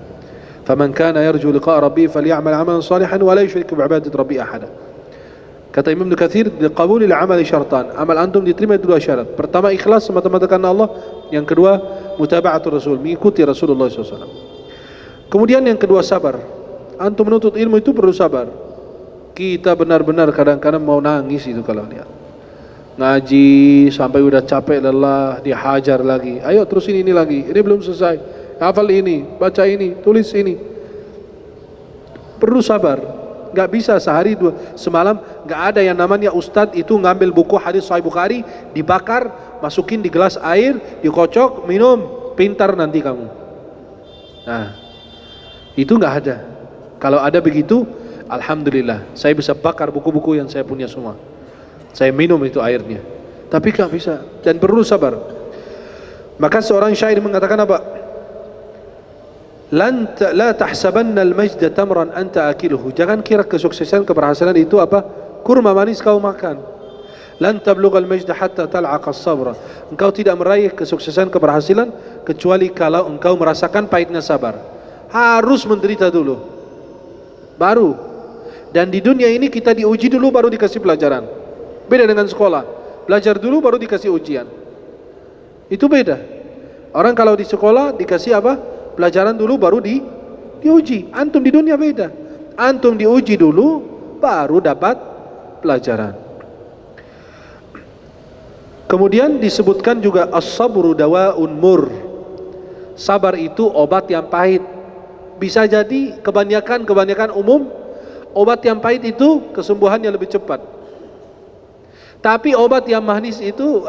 فَمَنْ كَانَ يَرْجُو لِقَاءَ رَبِّهِ فَلْيَعْمَلْ عَمَلًا صَالِحًا وَلَا يُشْرِكْ بِعِبَادَةِ رَبِّهِ أَحَدًا. Kata Imam Ibnu Katsir, liqabuli al-amali syartan. Amal antum diterima 2 syarat. Pertama, ikhlas semata-mata karena Allah. Yang kedua, mutaba'atul Rasul, mengikuti Rasulullah SAW. Kemudian yang kedua, sabar. Antum menuntut ilmu itu perlu sabar. Kita benar-benar kadang-kadang mau nangis itu kalau lihat. Ngaji sampai udah capek lelah, dihajar lagi. Ayo terusin ini lagi. Ini belum selesai. Hafal ini, baca ini, tulis ini. Perlu sabar. Gak bisa sehari 2 semalam. Gak ada yang namanya ustadz itu ngambil buku hadis Sahih Bukhari, dibakar, masukin di gelas air, dikocok, minum, pintar nanti kamu. Nah, itu gak ada. Kalau ada begitu, alhamdulillah, saya bisa bakar buku-buku yang saya punya semua. Saya minum itu airnya. Tapi gak bisa, dan perlu sabar. Maka seorang syair mengatakan apa? La tahsabanna al-majda tamran anta akiluhu. Jangan kira kesuksesan, keberhasilan itu apa? Kurma manis kau makan. Lan tablugha al-majda hatta tal'aqa as-sabra. Engkau tidak meraih kesuksesan, keberhasilan kecuali kalau engkau merasakan pahitnya sabar. Harus menderita dulu, baru. Dan di dunia ini kita diuji dulu baru dikasih pelajaran. Beda dengan sekolah, belajar dulu baru dikasih ujian. Itu beda. Orang kalau di sekolah dikasih apa? Pelajaran dulu baru diuji. Antum di dunia beda. Antum diuji dulu baru dapat pelajaran. Kemudian disebutkan juga as-sabru dawaun mur. Sabar itu obat yang pahit. Bisa jadi kebanyakan umum obat yang pahit itu kesembuhannya lebih cepat. Tapi obat yang manis itu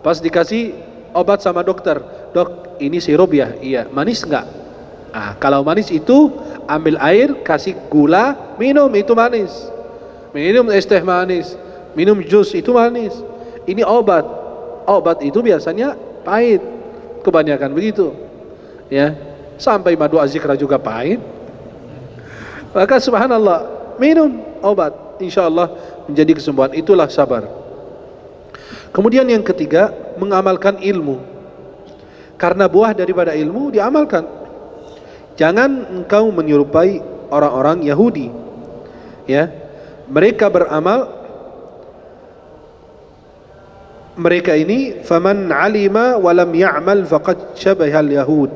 pas dikasih obat sama dokter, dok ini sirup ya, iya, manis enggak? Kalau manis itu ambil air, kasih gula, minum, itu manis. Minum es teh manis, minum jus itu manis. Ini obat. Obat itu biasanya pahit. Kebanyakan begitu. Ya. Sampai madu Az-Zikra juga pahit. Maka subhanallah, minum obat, insyaallah menjadi kesembuhan. Itulah sabar. Kemudian yang ketiga, mengamalkan ilmu. Karena buah daripada ilmu diamalkan. Jangan engkau menyerupai orang-orang Yahudi. Ya, mereka beramal, mereka ini faman alima walam ya'mal faqad syabahal yahud.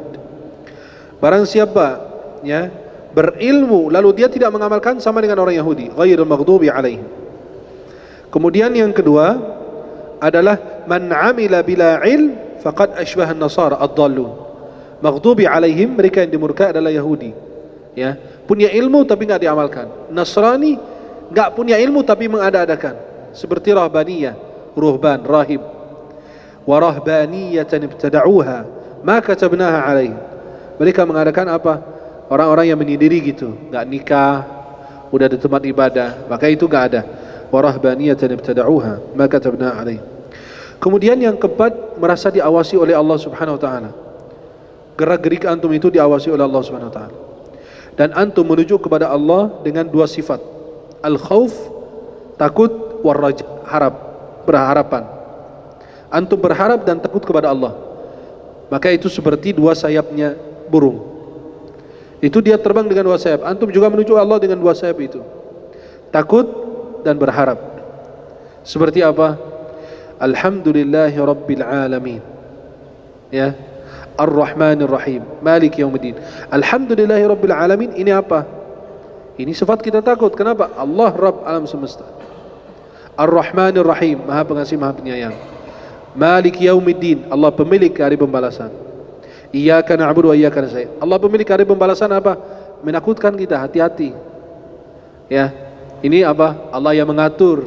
Barang siapa ya berilmu lalu dia tidak mengamalkan, sama dengan orang Yahudi, ghairul maghdubi alaihim. Kemudian yang kedua adalah man amila bila ilm faqad ashbahan nasara ad-dallun. Maghdubi alaihim, mereka yang dimurka adalah Yahudi. Ya, punya ilmu tapi enggak diamalkan. Nasrani enggak punya ilmu tapi mengada-adakan. Seperti rahbaniyah, ruhban, rahib. Wa rahbaniyatan ibtada'uha ma katabnaha alaihim. Mereka mengadakan apa? Orang-orang yang menyendiri gitu, enggak nikah, udah di tempat ibadah, maka itu enggak ada. Wa rahbaniyatan ibtada'uha ma katabnaha alaihim. Kemudian yang keempat, merasa diawasi oleh Allah Subhanahu wa taala. Gerak-gerik antum itu diawasi oleh Allah Subhanahu wa taala. Dan antum menuju kepada Allah dengan dua sifat. Al-khauf, takut, war-raja, harap, berharapan. Antum berharap dan takut kepada Allah. Maka itu seperti dua sayapnya burung. Itu dia terbang dengan dua sayap. Antum juga menuju Allah dengan dua sayap itu. Takut dan berharap. Seperti apa? Alhamdulillahi Rabbil Alamin. Ya. Ar-Rahmanir Rahim, Malik Yaumiddin. Alhamdulillahi Rabbil Alamin, ini apa? Ini sifat kita takut. Kenapa? Allah Rabb alam semesta. Ar-Rahmanir Rahim, Maha Pengasih Maha Penyayang. Malik Yaumiddin, Allah pemilik hari pembalasan. Iyyaka na'budu wa iyyaka nasta'in. Allah pemilik hari pembalasan apa? Menakutkan kita, hati-hati. Ya. Ini apa? Allah yang mengatur.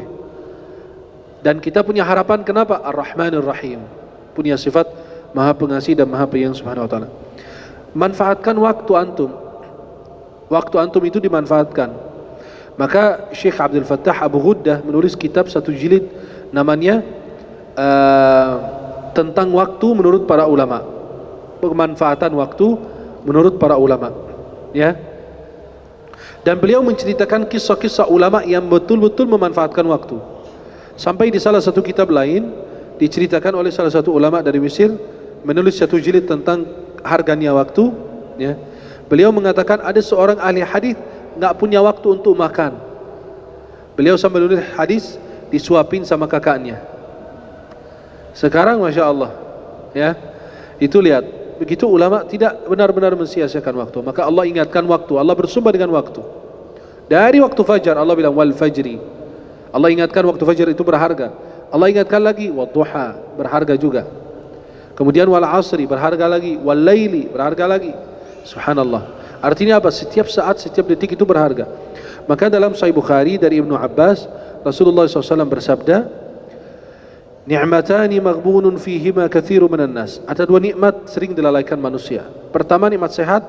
Dan kita punya harapan, kenapa? Ar-Rahmanir Rahim. Punya sifat Maha Pengasih dan Maha Penyayang Subhanahu wa taala. Manfaatkan waktu antum. Waktu antum itu dimanfaatkan. Maka Syekh Abdul Fattah Abu Ghuddah menulis kitab satu jilid namanya tentang waktu menurut para ulama. Pemanfaatan waktu menurut para ulama. Ya. Dan beliau menceritakan kisah-kisah ulama yang betul-betul memanfaatkan waktu. Sampai di salah satu kitab lain diceritakan oleh salah satu ulama dari Mesir, menulis satu jilid tentang harganya waktu. Ya. Beliau mengatakan ada seorang ahli hadis enggak punya waktu untuk makan. Beliau sambil menulis hadis disuapin sama kakaknya. Sekarang Masya Allah, ya, itu lihat, begitu ulama tidak benar-benar mensia-siakan waktu. Maka Allah ingatkan waktu, Allah bersumpah dengan waktu. Dari waktu fajar Allah bilang wal fajri. Allah ingatkan waktu fajar itu berharga. Allah ingatkan lagi wadduha, berharga juga. Kemudian wal asri, berharga lagi. Wal laili, berharga lagi. Subhanallah. Artinya apa? Setiap saat, setiap detik itu berharga. Maka dalam Sahih Bukhari dari Ibnu Abbas, Rasulullah SAW bersabda, ni'matani maghbunun fihima katsiru minan nas. Ada dua nikmat sering dilalaikan manusia. Pertama, nikmat sehat.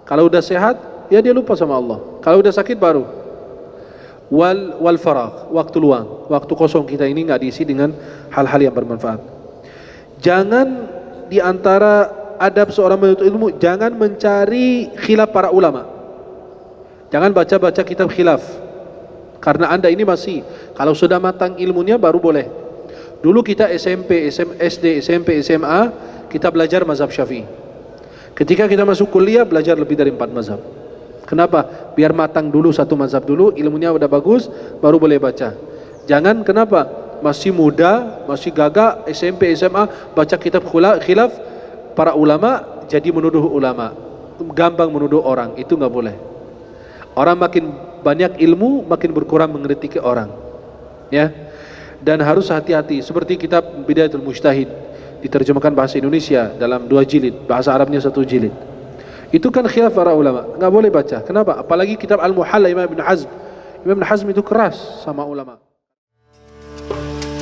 Kalau udah sehat, ya dia lupa sama Allah. Kalau udah sakit baru. Wal faragh, waktu luang, waktu kosong kita ini enggak diisi dengan hal-hal yang bermanfaat. Jangan di antara adab seorang menuntut ilmu, jangan mencari khilaf para ulama. Jangan baca-baca kitab khilaf. Karena Anda ini masih, kalau sudah matang ilmunya baru boleh. Dulu kita SMP, SD, SMP, SMA, kita belajar mazhab Syafi'i. Ketika kita masuk kuliah, belajar lebih dari 4 mazhab. Kenapa? Biar matang dulu satu mazhab dulu, ilmunya udah bagus, baru boleh baca. Jangan, kenapa? Masih muda, masih gagah, SMP, SMA, baca kitab khilaf para ulama, jadi menuduh ulama. Gampang menuduh orang, itu enggak boleh. Orang makin banyak ilmu, makin berkurang mengkritiki orang. Ya. Dan harus hati-hati, seperti kitab Bidayatul Mujtahid, diterjemahkan bahasa Indonesia dalam 2 jilid, bahasa Arabnya 1 jilid. Itu kan khilaf para ulama, enggak boleh baca. Kenapa? Apalagi kitab Al-Muhalla Imam Ibn Hazm. Imam Ibn Hazm itu keras sama ulama.